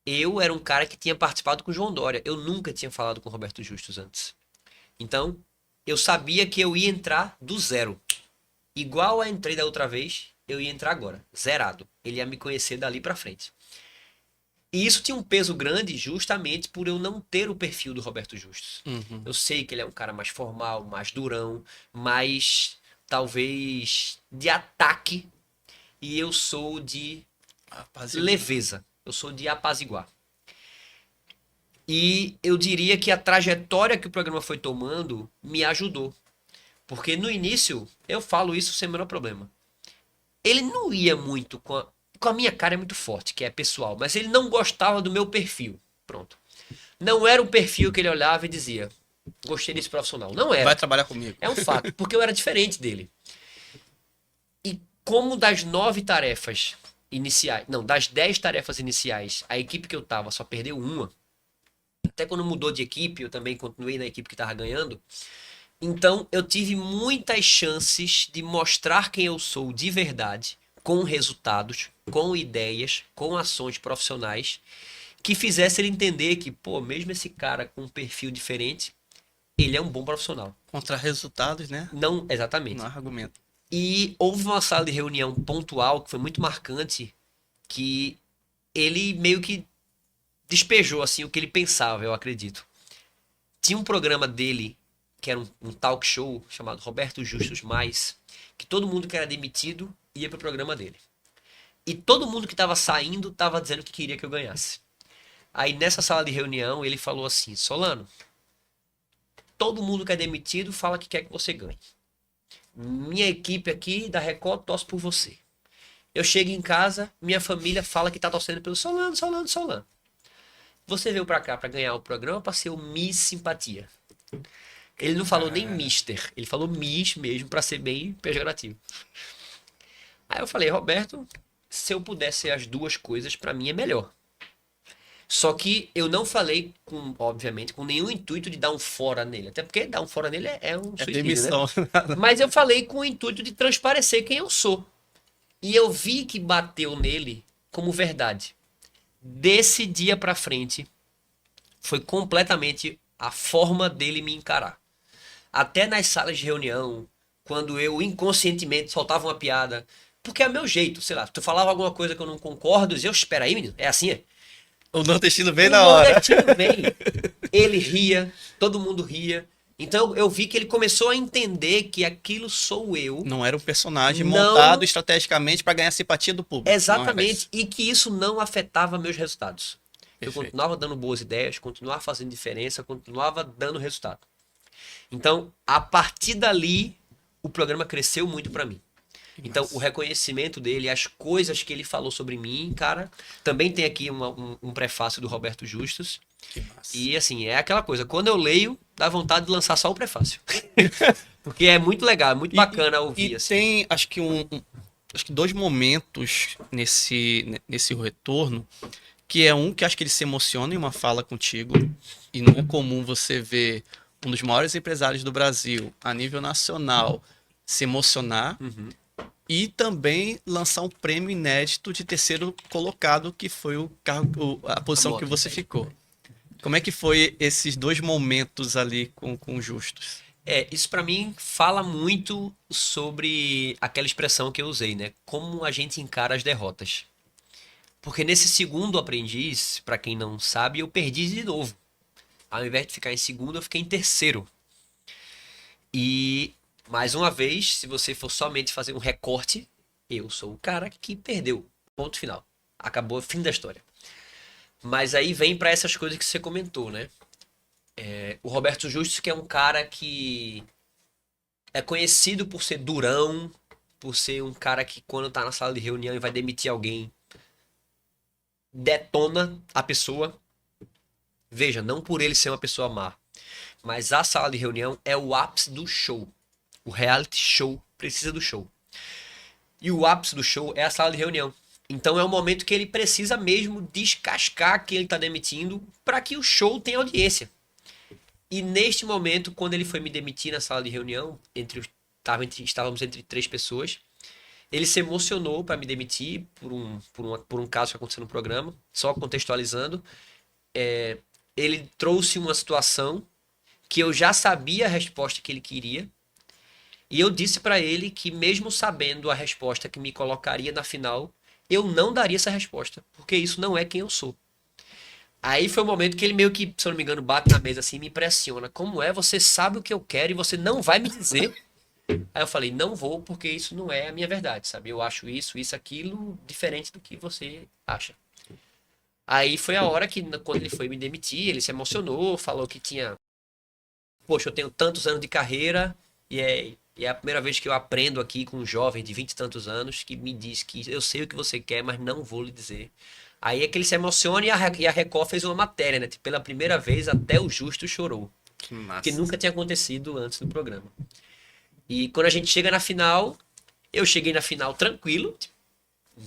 Eu era um cara que tinha participado com o João Dória. Eu nunca tinha falado com o Roberto Justus antes. Então, eu sabia que eu ia entrar do zero. Igual a entrei da outra vez, eu ia entrar agora. Zerado. Ele ia me conhecer dali pra frente. E isso tinha um peso grande justamente por eu não ter o perfil do Roberto Justus. Uhum. Eu sei que ele é um cara mais formal, mais durão, mais talvez de ataque. E eu sou de leveza. Eu sou de apaziguar. E eu diria que a trajetória que o programa foi tomando me ajudou. Porque no início, eu falo isso sem o menor problema. Ele não ia muito com a minha cara é muito forte, que é pessoal, mas ele não gostava do meu perfil. Pronto. Não era um perfil que ele olhava e dizia, gostei desse profissional. Não era. Vai trabalhar comigo. É um fato, porque eu era diferente dele. E como das 9 tarefas iniciais, não, das 10 tarefas iniciais, a equipe que eu tava só perdeu uma. Até quando mudou de equipe, eu também continuei na equipe que tava ganhando. Então, eu tive muitas chances de mostrar quem eu sou de verdade, com resultados, com ideias, com ações profissionais, que fizesse ele entender que, pô, mesmo esse cara com um perfil diferente, ele é um bom profissional. Contra resultados, né? Não, Não exatamente. há argumento. E houve uma sala de reunião pontual que foi muito marcante, que ele meio que despejou assim o que ele pensava, eu acredito. Tinha um programa dele que era um talk show chamado Roberto Justus Mais, que todo mundo que era demitido ia pro programa dele. E todo mundo que estava saindo estava dizendo que queria que eu ganhasse. Aí nessa sala de reunião ele falou assim: Solano, todo mundo que é demitido fala que quer que você ganhe. Minha equipe aqui da Record torce por você. Eu chego em casa, minha família fala que tá torcendo pelo Solano, Solano, Solano. Você veio pra cá pra ganhar o programa pra ser o Miss Simpatia. Ele não falou nem Mister, ele falou Miss mesmo pra ser bem pejorativo. Aí eu falei, Roberto, se eu puder ser as duas coisas, pra mim é melhor. Só que eu não falei, obviamente, com nenhum intuito de dar um fora nele. Até porque dar um fora nele é um É suicídio, demissão. né? Mas eu falei com o intuito de transparecer quem eu sou. E eu vi que bateu nele como verdade. Desse dia pra frente, foi completamente a forma dele me encarar. Até nas salas de reunião, quando eu inconscientemente soltava uma piada, porque é meu jeito, sei lá, tu falava alguma coisa que eu não concordo, eu espera aí, menino, é assim, é? O nordestino vem O na hora. nordestino vem, ele ria, todo mundo ria. Então eu vi que ele começou a entender que aquilo sou eu. Não era um personagem Não. montado estrategicamente para ganhar a simpatia do público. Não era Exatamente, isso. e que isso não afetava meus resultados. Eu Perfeito. continuava dando boas ideias, continuava fazendo diferença, continuava dando resultado. Então, a partir dali, o programa cresceu muito pra mim. Então, massa. o reconhecimento dele, as coisas que ele falou sobre mim, cara, também tem aqui um prefácio do Roberto Justus. Que massa. E assim, é aquela coisa, quando eu leio, dá vontade de lançar só o prefácio. Porque é muito legal, é muito bacana ouvir. E Assim. tem, acho que acho que dois momentos nesse retorno, que é um que acho que ele se emociona em uma fala contigo, e não é comum você ver um dos maiores empresários do Brasil, a nível nacional, se emocionar, Uhum. e também lançar um prêmio inédito de terceiro colocado, que foi o cargo, a posição que você ficou. Como é que foi esses dois momentos ali com Justus? Isso pra mim fala muito sobre aquela expressão que eu usei, né? Como a gente encara as derrotas. Porque nesse segundo aprendiz, pra quem não sabe, eu perdi de novo. Ao invés de ficar em segundo, eu fiquei em terceiro. E, mais uma vez, se você for somente fazer um recorte, eu sou o cara que perdeu. Ponto final. Acabou, fim da história. Mas aí vem pra essas coisas que você comentou, né? O Roberto Justus, que é um cara que é conhecido por ser durão, por ser um cara que quando tá na sala de reunião e vai demitir alguém, detona a pessoa. Veja, não por ele ser uma pessoa má, mas a sala de reunião é o ápice do show. O reality show precisa do show. E o ápice do show é a sala de reunião. Então é o momento que ele precisa mesmo descascar quem ele está demitindo para que o show tenha audiência. E neste momento, quando ele foi me demitir na sala de reunião, estávamos entre 3 pessoas, ele se emocionou para me demitir por um caso que aconteceu no programa, só contextualizando. Ele trouxe uma situação que eu já sabia a resposta que ele queria, e eu disse para ele que mesmo sabendo a resposta que me colocaria na final, eu não daria essa resposta, porque isso não é quem eu sou. Aí foi o momento que ele meio que, se eu não me engano, bate na mesa assim e me impressiona. Como é? Você sabe o que eu quero e você não vai me dizer? Aí eu falei, não vou, porque isso não é a minha verdade, sabe? Eu acho isso, aquilo, diferente do que você acha. Aí foi a hora que, quando ele foi me demitir, ele se emocionou, falou que tinha... Poxa, eu tenho tantos anos de carreira e é a primeira vez que eu aprendo aqui com um jovem de 20 e tantos anos que me diz que eu sei o que você quer, mas não vou lhe dizer. Aí é que ele se emociona e a Record fez uma matéria, né? Tipo, pela primeira vez até o Justo chorou. Que massa. Que nunca tinha acontecido antes do programa. E quando a gente chega na final, eu cheguei na final tranquilo, tipo,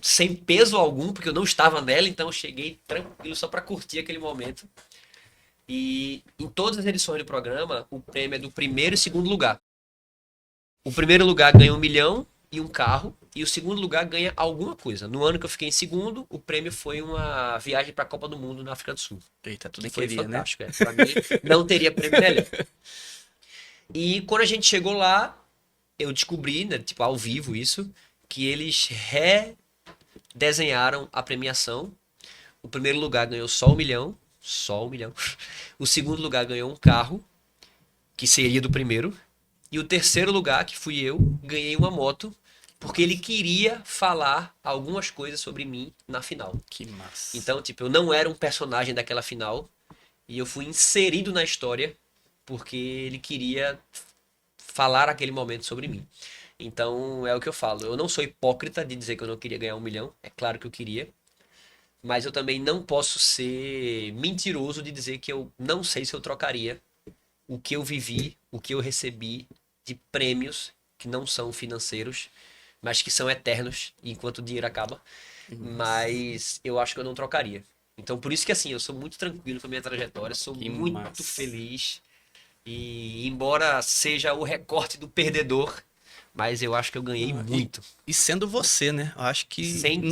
sem peso algum, porque eu não estava nela, então eu cheguei tranquilo só pra curtir aquele momento. E em todas as edições do programa, o prêmio é do primeiro e segundo lugar. O primeiro lugar ganha 1 milhão e um carro, e o segundo lugar ganha alguma coisa. No ano que eu fiquei em segundo, o prêmio foi uma viagem para a Copa do Mundo na África do Sul. Eita, tudo Foi queria, né? fantástico. Pra mim, não teria prêmio melhor. E quando a gente chegou lá, eu descobri, né, tipo, ao vivo isso, que eles redesenharam a premiação. O primeiro lugar ganhou só 1 milhão. Só 1 milhão. O segundo lugar ganhou um carro, que seria do primeiro. E o terceiro lugar, que fui eu, ganhei uma moto, porque ele queria falar algumas coisas sobre mim na final. Que massa. Então, tipo, eu não era um personagem daquela final, e eu fui inserido na história, porque ele queria falar aquele momento sobre mim. Então, é o que eu falo. Eu não sou hipócrita de dizer que eu não queria ganhar 1 milhão. É claro que eu queria. Mas eu também não posso ser mentiroso de dizer que eu não sei se eu trocaria o que eu vivi, o que eu recebi de prêmios que não são financeiros, mas que são eternos enquanto o dinheiro acaba. Mas eu acho que eu não trocaria. Então, por isso que assim, eu sou muito tranquilo com a minha trajetória, sou Que muito massa. feliz. E embora seja o recorte do perdedor, mas eu acho que eu ganhei muito. E sendo você, né? Eu acho que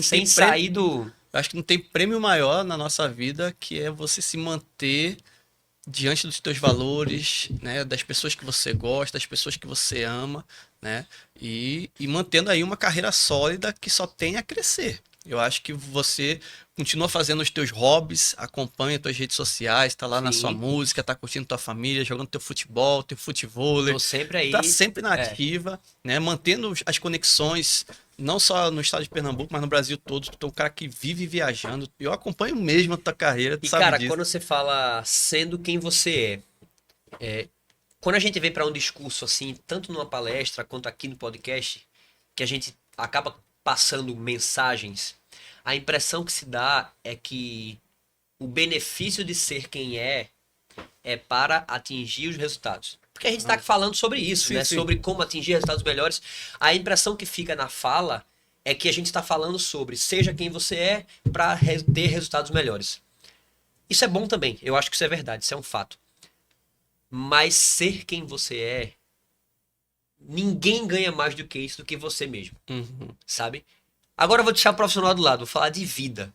Sem sair do. eu acho que não tem prêmio maior na nossa vida que é você se manter diante dos teus valores, né? Das pessoas que você gosta, das pessoas que você ama, né? E mantendo aí uma carreira sólida que só tem a crescer. Eu acho que você continua fazendo os teus hobbies, acompanha as tuas redes sociais, tá lá na Sim. sua música, tá curtindo tua família, jogando teu futebol, teu futevôlei. Tô sempre aí. Tá sempre na É. ativa, né? Mantendo as conexões, não só no estado de Pernambuco, mas no Brasil todo. Tu é um cara que vive viajando. Eu acompanho mesmo a tua carreira, tu E sabe cara, disso. quando você fala sendo quem você quando a gente vem para um discurso assim, tanto numa palestra quanto aqui no podcast, que a gente acaba passando mensagens, a impressão que se dá é que o benefício de ser quem é para atingir os resultados. Porque a gente está falando sobre isso, Sim, né? sim. Sobre como atingir resultados melhores. A impressão que fica na fala é que a gente está falando sobre seja quem você é para ter resultados melhores. Isso é bom também. Eu acho que isso é verdade, isso é um fato. Mas ser quem você é, ninguém ganha mais do que isso do que você mesmo, Uhum. sabe? Agora eu vou deixar o profissional do lado, vou falar de vida.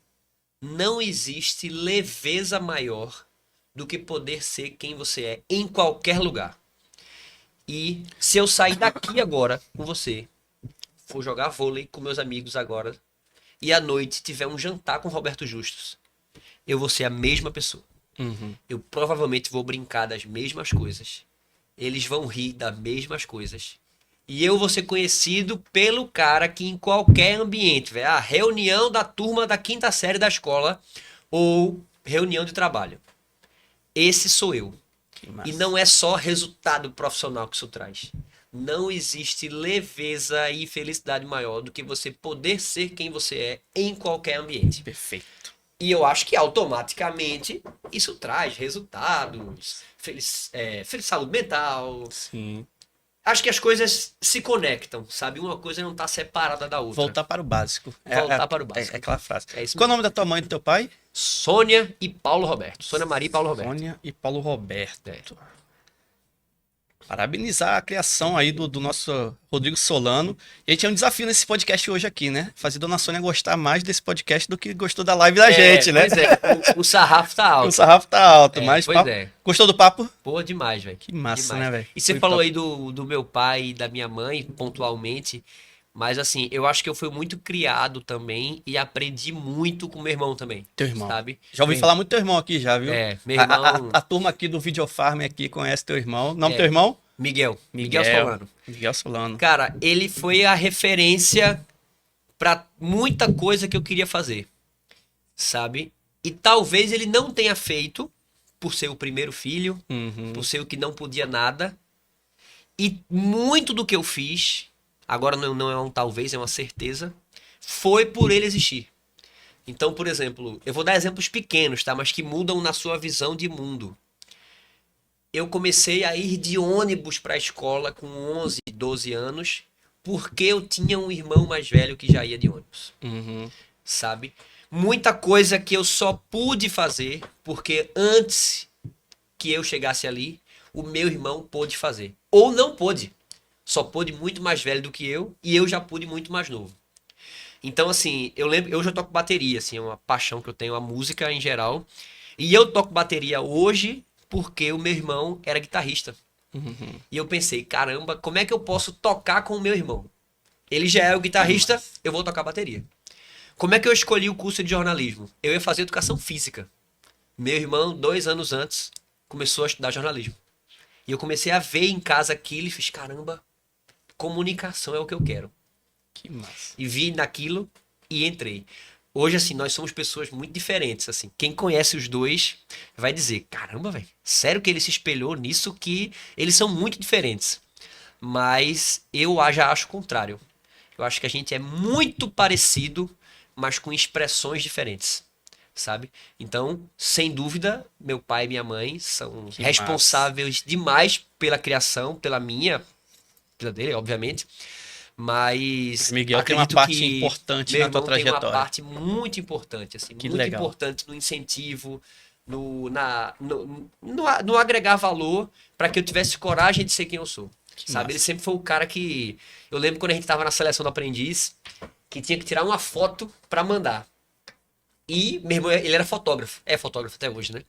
Não existe leveza maior do que poder ser quem você é em qualquer lugar. E se eu sair daqui agora com você, for jogar vôlei com meus amigos agora, e à noite tiver um jantar com Roberto Justus, eu vou ser a mesma pessoa. Uhum. Eu provavelmente vou brincar das mesmas coisas. Eles vão rir das mesmas coisas. E eu vou ser conhecido pelo cara que em qualquer ambiente, velho, a reunião da turma da quinta série da escola ou reunião de trabalho. Esse sou eu. Que massa. E não é só resultado profissional que isso traz. Não existe leveza e felicidade maior do que você poder ser quem você é em qualquer ambiente. Perfeito. E eu acho que automaticamente isso traz resultados, feliz saúde mental. Sim. Acho que as coisas se conectam, sabe? Uma coisa não tá separada da outra. Voltar para o básico. Voltar para o básico. É aquela frase. É isso Qual é o mesmo. nome da tua mãe e do teu pai? Sônia e Paulo Roberto. Sônia Maria e Paulo Roberto. Sônia e Paulo Roberto. É. Parabenizar a criação aí do nosso Rodrigo Solano. E a gente tem um desafio nesse podcast hoje aqui, né? Fazer Dona Sônia gostar mais desse podcast do que gostou da live da gente, né? Pois é, o sarrafo tá alto. O sarrafo tá alto, mas pois papo... é. Gostou do papo? Pô, demais, velho. Que massa, Demais. né, velho? E você Foi falou top. aí do meu pai e da minha mãe, pontualmente. Mas assim, eu acho que eu fui muito criado também e aprendi muito com meu irmão também. Teu irmão. Sabe? Já ouvi falar muito do teu irmão aqui, já, viu? Meu irmão. A turma aqui do Videofarm aqui conhece teu irmão. O nome do É. teu irmão? Miguel Solano. Miguel Solano. Cara, ele foi a referência pra muita coisa que eu queria fazer. Sabe? E talvez ele não tenha feito por ser o primeiro filho, Uhum. por ser o que não podia nada. E muito do que eu fiz, agora não é um talvez, é uma certeza, foi por ele existir. Então, por exemplo, eu vou dar exemplos pequenos, tá? Mas que mudam na sua visão de mundo. Eu comecei a ir de ônibus para a escola com 11, 12 anos, porque eu tinha um irmão mais velho que já ia de ônibus, Uhum. sabe? Muita coisa que eu só pude fazer porque antes que eu chegasse ali, o meu irmão pôde fazer. Ou não pôde. Só pôde muito mais velho do que eu e eu já pude muito mais novo. Então, assim, eu lembro, eu já toco bateria, assim, é uma paixão que eu tenho, a música em geral. E eu toco bateria hoje porque o meu irmão era guitarrista. Uhum. E eu pensei, caramba, como é que eu posso tocar com o meu irmão? Ele já é o guitarrista, eu vou tocar bateria. Como é que eu escolhi o curso de jornalismo? Eu ia fazer educação física. Meu irmão, 2 anos antes, começou a estudar jornalismo. E eu comecei a ver em casa aquilo e fiz, caramba, comunicação é o que eu quero. Que massa. E vi naquilo e entrei. Hoje, assim, nós somos pessoas muito diferentes, assim. Quem conhece os dois vai dizer, caramba, velho, sério que ele se espelhou nisso que eles são muito diferentes. Mas eu já acho o contrário. Eu acho que a gente é muito parecido, mas com expressões diferentes, sabe? Então, sem dúvida, meu pai e minha mãe são Que responsáveis demais pela criação, pela minha, pela dele, obviamente. Mas Miguel tem uma acredito parte que importante meu na tua irmão tem uma trajetória. parte muito importante, assim, Que muito legal. importante no incentivo, no agregar valor para que eu tivesse coragem de ser quem eu sou. Que Sabe? massa. Ele sempre foi o cara que. Eu lembro quando a gente tava na seleção do aprendiz, que tinha que tirar uma foto para mandar. E meu irmão, ele era fotógrafo. É fotógrafo até hoje, né?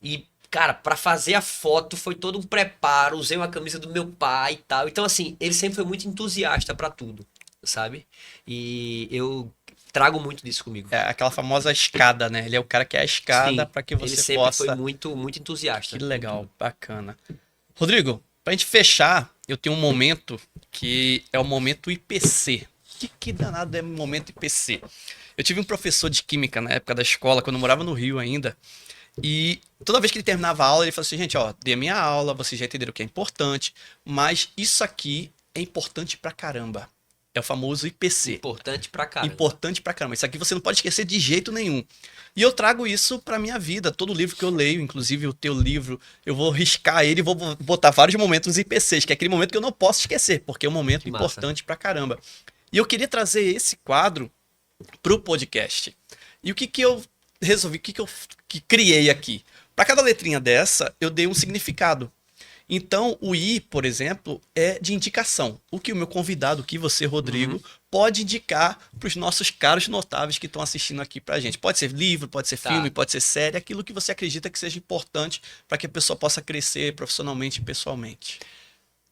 E, cara, pra fazer a foto foi todo um preparo. Usei uma camisa do meu pai e tal. Então, assim, ele sempre foi muito entusiasta pra tudo, sabe? E eu trago muito disso comigo. É aquela famosa escada, né? Ele é o cara que é a escada Sim, para que ele você sempre foi possa. muito, muito entusiasta. Que legal, bacana. Rodrigo, pra gente fechar, eu tenho um momento que é o momento IPC. Que danado é o momento IPC? Eu tive um professor de química na época da escola, quando eu morava no Rio ainda, e toda vez que ele terminava a aula, ele falava assim, gente, ó, dei a minha aula, vocês já entenderam o que é importante, mas isso aqui é importante pra caramba. É o famoso IPC. Importante pra caramba. Importante pra caramba. Isso aqui você não pode esquecer de jeito nenhum. E eu trago isso pra minha vida. Todo livro que eu leio, inclusive o teu livro, eu vou riscar ele e vou botar vários momentos IPCs, que é aquele momento que eu não posso esquecer, porque é um momento Que massa. importante pra caramba. E eu queria trazer esse quadro pro podcast. E o que eu resolvi, que criei aqui? Para cada letrinha dessa, eu dei um significado. Então, o I, por exemplo, é de indicação. O que o meu convidado, que você, Rodrigo, pode indicar para os nossos caros notáveis que estão assistindo aqui para a gente. Pode ser livro, pode ser Tá. filme, pode ser série, aquilo que você acredita que seja importante para que a pessoa possa crescer profissionalmente e pessoalmente.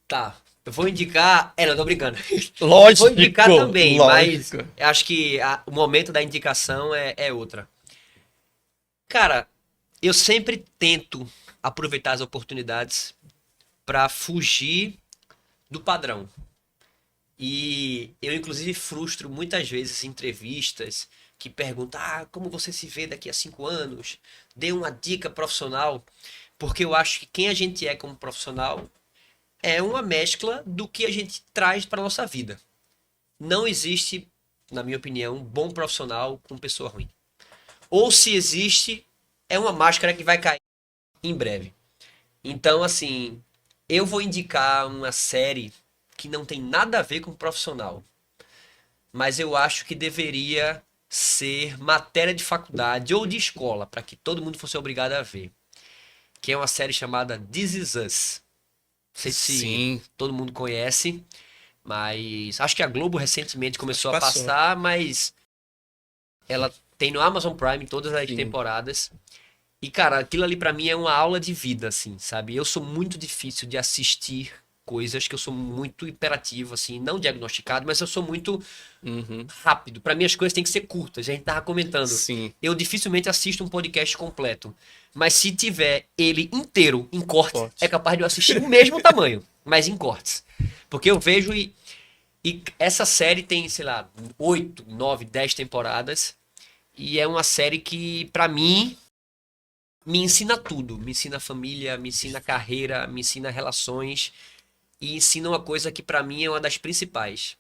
Tá. Eu vou indicar. Não, tô brincando. Lógico, Vou indicar também, mas lógico. eu acho que o momento da indicação é outra. Cara, eu sempre tento aproveitar as oportunidades pra fugir do padrão. E eu, inclusive, frustro muitas vezes entrevistas que perguntam: como você se vê daqui a 5 anos? Dê uma dica profissional. Porque eu acho que quem a gente é como profissional é uma mescla do que a gente traz para nossa vida. Não existe, na minha opinião, um bom profissional com pessoa ruim. Ou se existe, é uma máscara que vai cair em breve. Então, assim, eu vou indicar uma série que não tem nada a ver com profissional, mas eu acho que deveria ser matéria de faculdade ou de escola, para que todo mundo fosse obrigado a ver. Que é uma série chamada This Is Us. Não sei se Sim. todo mundo conhece, mas acho que a Globo recentemente começou a Passou. passar, mas ela tem no Amazon Prime todas as Sim. temporadas. E, cara, aquilo ali pra mim é uma aula de vida, assim, sabe? Eu sou muito difícil de assistir coisas, que eu sou muito hiperativo, assim, não diagnosticado, mas eu sou muito Uhum. rápido. Pra mim as coisas têm que ser curtas, a gente tava comentando. Sim. Eu dificilmente assisto um podcast completo, mas se tiver ele inteiro em cortes, Cortes. é capaz de eu assistir o mesmo tamanho, mas em cortes. Porque eu vejo e essa série tem, sei lá, 8, 9, 10 temporadas, e é uma série que, pra mim, me ensina tudo. Me ensina família, me ensina carreira, me ensina relações e ensina uma coisa que pra mim é uma das principais: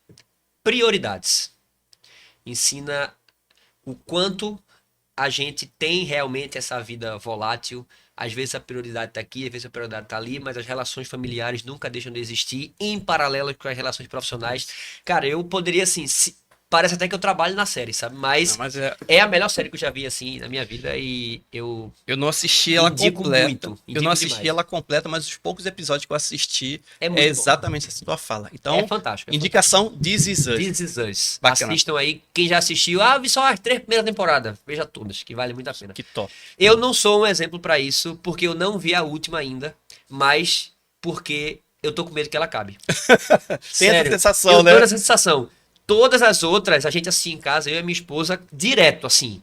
prioridades. Ensina o quanto a gente tem realmente essa vida volátil. Às vezes a prioridade tá aqui, às vezes a prioridade tá ali, mas as relações familiares nunca deixam de existir em paralelo com as relações profissionais. Cara, eu poderia assim, parece até que eu trabalho na série, sabe? Mas Não, mas é a melhor série que eu já vi, assim, na minha vida e eu eu não assisti ela indico completa. muito. Eu Indico não assisti demais. ela completa, mas os poucos episódios que eu assisti É é muito bom. exatamente essa tua fala. É Então, fantástico. indicação This Is Us. This Is Us. Bacana. Assistam aí. Quem já assistiu, vi só as 3 primeiras temporadas. Veja todas, que vale muito a pena. Que top. Eu não sou um exemplo pra isso, porque eu não vi a última ainda, mas porque eu tô com medo que ela acabe. Tem essa sensação, eu né? tô nessa sensação. Todas as outras, a gente assim em casa, eu e minha esposa, direto assim.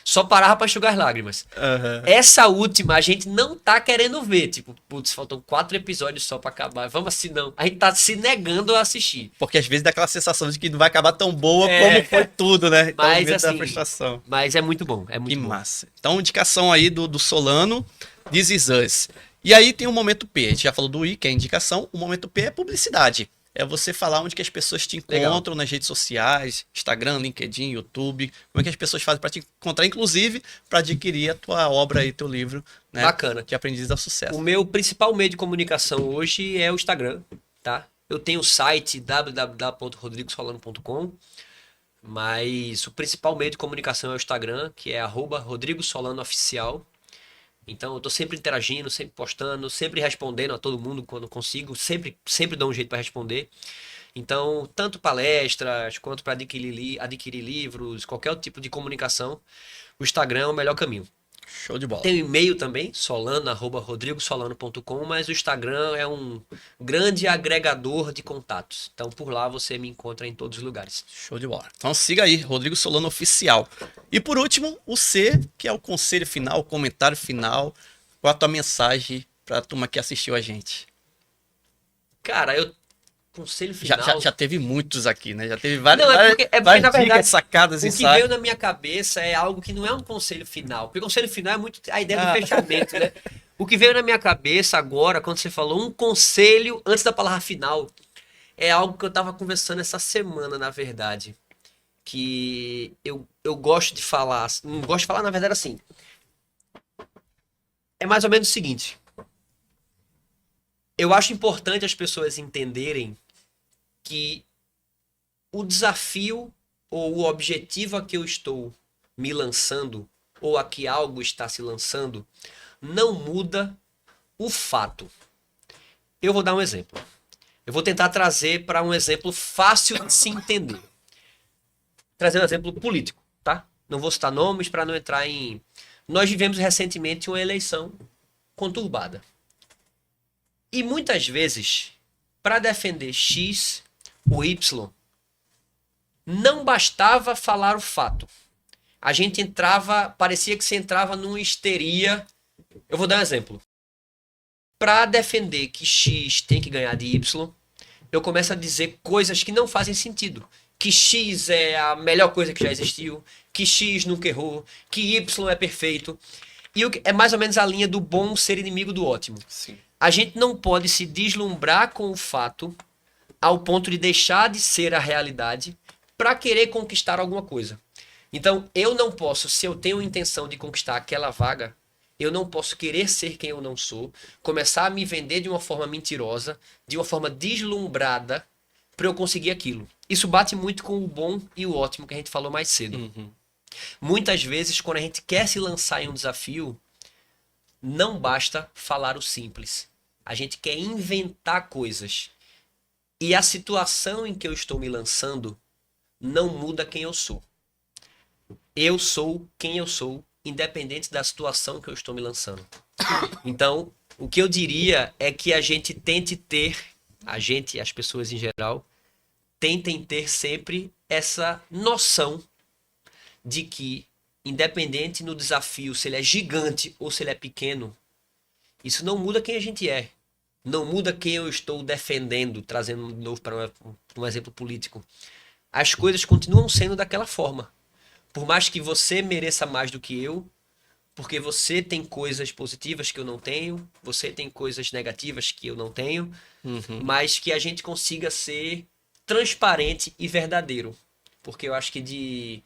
Só parava pra enxugar as lágrimas. Aham. Essa última a gente não tá querendo ver. Tipo, putz, faltam 4 episódios só pra acabar. Vamos assim, não. A gente tá se negando a assistir. Porque às vezes dá aquela sensação de que não vai acabar tão boa É. como foi tudo, né? Então, Mas, medo da assim, frustração. Mas é muito bom. É Que muito bom. massa. Então, indicação aí do Solano, This Is Us. E aí tem o momento P. A gente já falou do I, que é indicação. O momento P é publicidade. É você falar onde que as pessoas te Legal. encontram nas redes sociais, Instagram, LinkedIn, YouTube. Como é que as pessoas fazem para te encontrar, inclusive, para adquirir a tua obra aí, teu livro, né? Bacana. De Aprendiz ao Sucesso. O meu principal meio de comunicação hoje é o Instagram, tá? Eu tenho o site www.rodrigosolano.com, mas o principal meio de comunicação é o Instagram, que é @RodrigoSolanoOficial. Então eu tô sempre interagindo, sempre postando, sempre respondendo a todo mundo quando consigo, sempre dou um jeito para responder. Então, tanto palestras quanto para adquirir livros, qualquer outro tipo de comunicação, o Instagram é o melhor caminho. Show de bola. Tem o e-mail também, solano@rodrigosolano.com, mas o Instagram é um grande agregador de contatos. Então por lá você me encontra em todos os lugares. Show de bola. Então siga aí, Rodrigo Solano Oficial. E por último, o C, que é o conselho final, o comentário final. Qual a tua mensagem para a turma que assistiu a gente? Cara, conselho Já, final. já teve muitos aqui, né? Já teve várias, Não, várias, é porque, várias na verdade, dicas, sacadas e o que veio na minha cabeça é algo que não é um conselho final. Porque o conselho final é muito a ideia do fechamento, né? O que veio na minha cabeça agora, quando você falou um conselho antes da palavra final, é algo que eu tava conversando essa semana, na verdade. Que eu gosto de falar. Não gosto de falar, na verdade, assim. É mais ou menos o seguinte. Eu acho importante as pessoas entenderem que o desafio ou o objetivo a que eu estou me lançando, ou a que algo está se lançando, não muda o fato. Eu vou dar um exemplo. Eu vou tentar trazer para um exemplo fácil de se entender. Trazer um exemplo político, tá? Não vou citar nomes para não entrar em... Nós vivemos recentemente uma eleição conturbada. E muitas vezes, para defender X ou Y, não bastava falar o fato. A gente entrava, parecia que você entrava numa histeria. Eu vou dar um exemplo. Para defender que X tem que ganhar de Y, eu começo a dizer coisas que não fazem sentido. Que X é a melhor coisa que já existiu, que X nunca errou, que Y é perfeito. E é mais ou menos a linha do bom ser inimigo do ótimo. Sim. A gente não pode se deslumbrar com o fato ao ponto de deixar de ser a realidade para querer conquistar alguma coisa. Então, eu não posso, se eu tenho a intenção de conquistar aquela vaga, eu não posso querer ser quem eu não sou, começar a me vender de uma forma mentirosa, de uma forma deslumbrada, para eu conseguir aquilo. Isso bate muito com o bom e o ótimo que a gente falou mais cedo. Uhum. Muitas vezes, quando a gente quer se lançar em um desafio, não basta falar o simples. A gente quer inventar coisas. E a situação em que eu estou me lançando não muda quem eu sou. Eu sou quem eu sou, independente da situação que eu estou me lançando. Então, o que eu diria é que a gente tente ter, a gente, as pessoas em geral, tentem ter sempre essa noção de que, independente no desafio, se ele é gigante ou se ele é pequeno, isso não muda quem a gente é. Não muda quem eu estou defendendo, trazendo de novo para um exemplo político. As coisas continuam sendo daquela forma. Por mais que você mereça mais do que eu, porque você tem coisas positivas que eu não tenho, você tem coisas negativas que eu não tenho, mas que a gente consiga ser transparente e verdadeiro. Porque eu acho que de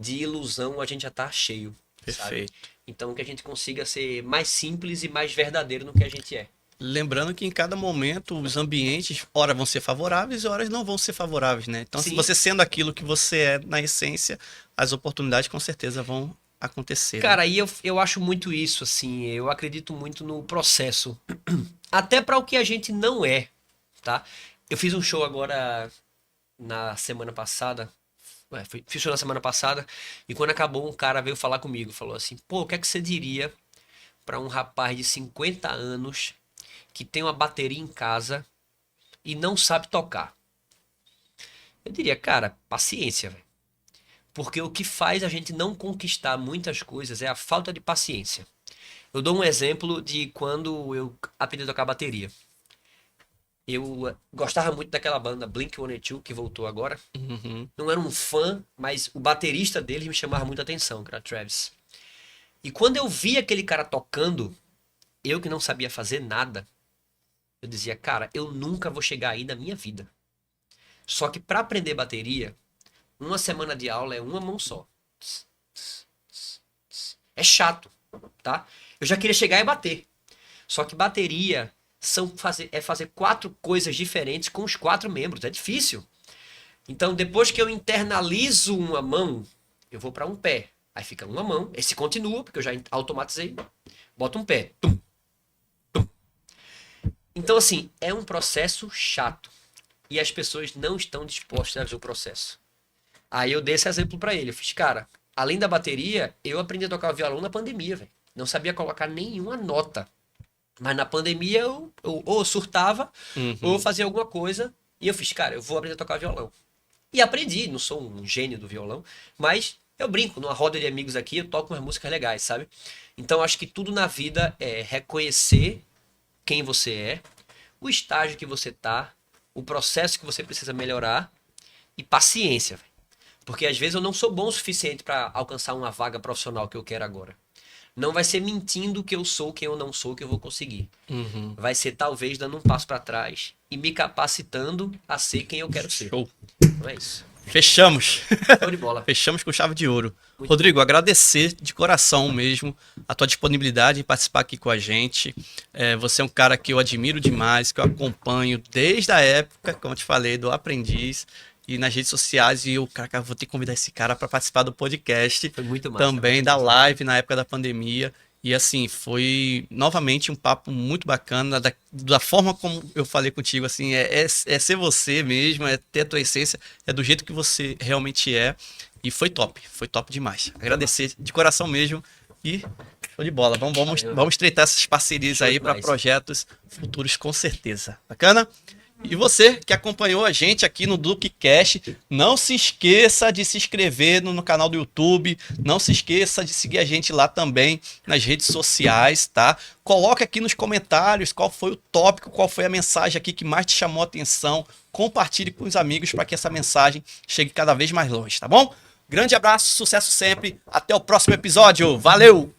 ilusão a gente já tá cheio. Perfeito. Sabe? Então que a gente consiga ser mais simples e mais verdadeiro no que a gente é. Lembrando que em cada momento os ambientes, ora vão ser favoráveis e horas não vão ser favoráveis, né? Então, se Sim. você sendo aquilo que você é na essência, as oportunidades com certeza vão acontecer, né? Cara, aí eu acho muito isso, assim, eu acredito muito no processo. Até para o que a gente não é, tá? Eu fiz um show agora na semana passada. Fiz show na semana passada. E quando acabou, um cara veio falar comigo. Falou assim: pô, o que é que você diria para um rapaz de 50 anos que tem uma bateria em casa e não sabe tocar? Eu diria, cara, paciência, velho. Porque o que faz a gente não conquistar muitas coisas é a falta de paciência. Eu dou um exemplo de quando eu aprendi a tocar bateria. Eu gostava muito daquela banda Blink-182 que voltou agora. Uhum. Não era um fã, mas o baterista deles me chamava muita atenção, que era Travis. E quando eu vi aquele cara tocando, eu que não sabia fazer nada, eu dizia, cara, eu nunca vou chegar aí na minha vida. Só que para aprender bateria, uma semana de aula é uma mão só. É chato, tá? Eu já queria chegar e bater. Só que bateria é fazer 4 coisas diferentes com os 4 membros. É difícil. Então, depois que eu internalizo uma mão, eu vou para um pé. Aí fica uma mão. Esse continua, porque eu já automatizei. Bota um pé. Tum, tum. Então, assim, é um processo chato. E as pessoas não estão dispostas a ver o processo. Aí eu dei esse exemplo para ele. Eu fiz, cara, além da bateria, eu aprendi a tocar violão na pandemia, velho. Não sabia colocar nenhuma nota. Mas na pandemia eu ou surtava, ou eu fazia alguma coisa. E eu fiz, cara, eu vou aprender a tocar violão. E aprendi, não sou um gênio do violão, mas eu brinco, numa roda de amigos aqui, eu toco umas músicas legais, sabe? Então acho que tudo na vida é reconhecer quem você é, o estágio que você tá, o processo que você precisa melhorar e paciência, velho. Porque às vezes eu não sou bom o suficiente para alcançar uma vaga profissional que eu quero agora. Não vai ser mentindo que eu sou quem eu não sou que eu vou conseguir. Uhum. Vai ser talvez dando um passo para trás e me capacitando a ser quem eu quero ser. Show. Então é isso. Fechamos. Show de bola. Fechamos com chave de ouro. Muito Rodrigo, agradecer de coração mesmo a tua disponibilidade em participar aqui com a gente. Você é um cara que eu admiro demais, que eu acompanho desde a época, como eu te falei, do Aprendiz e nas redes sociais. E eu, cara, vou ter que convidar esse cara para participar do podcast. Foi muito massa. Também da live na época da pandemia. E assim, foi novamente um papo muito bacana, da forma como eu falei contigo, assim, é ser você mesmo, é ter a tua essência, é do jeito que você realmente é. E foi top demais. Agradecer de coração mesmo e show de bola. Vamos estreitar essas parcerias Show aí para demais. projetos futuros com certeza. Bacana? E você que acompanhou a gente aqui no DuqueCast, não se esqueça de se inscrever no canal do YouTube, não se esqueça de seguir a gente lá também nas redes sociais, tá? Coloca aqui nos comentários qual foi o tópico, qual foi a mensagem aqui que mais te chamou a atenção, compartilhe com os amigos para que essa mensagem chegue cada vez mais longe, tá bom? Grande abraço, sucesso sempre, até o próximo episódio, valeu!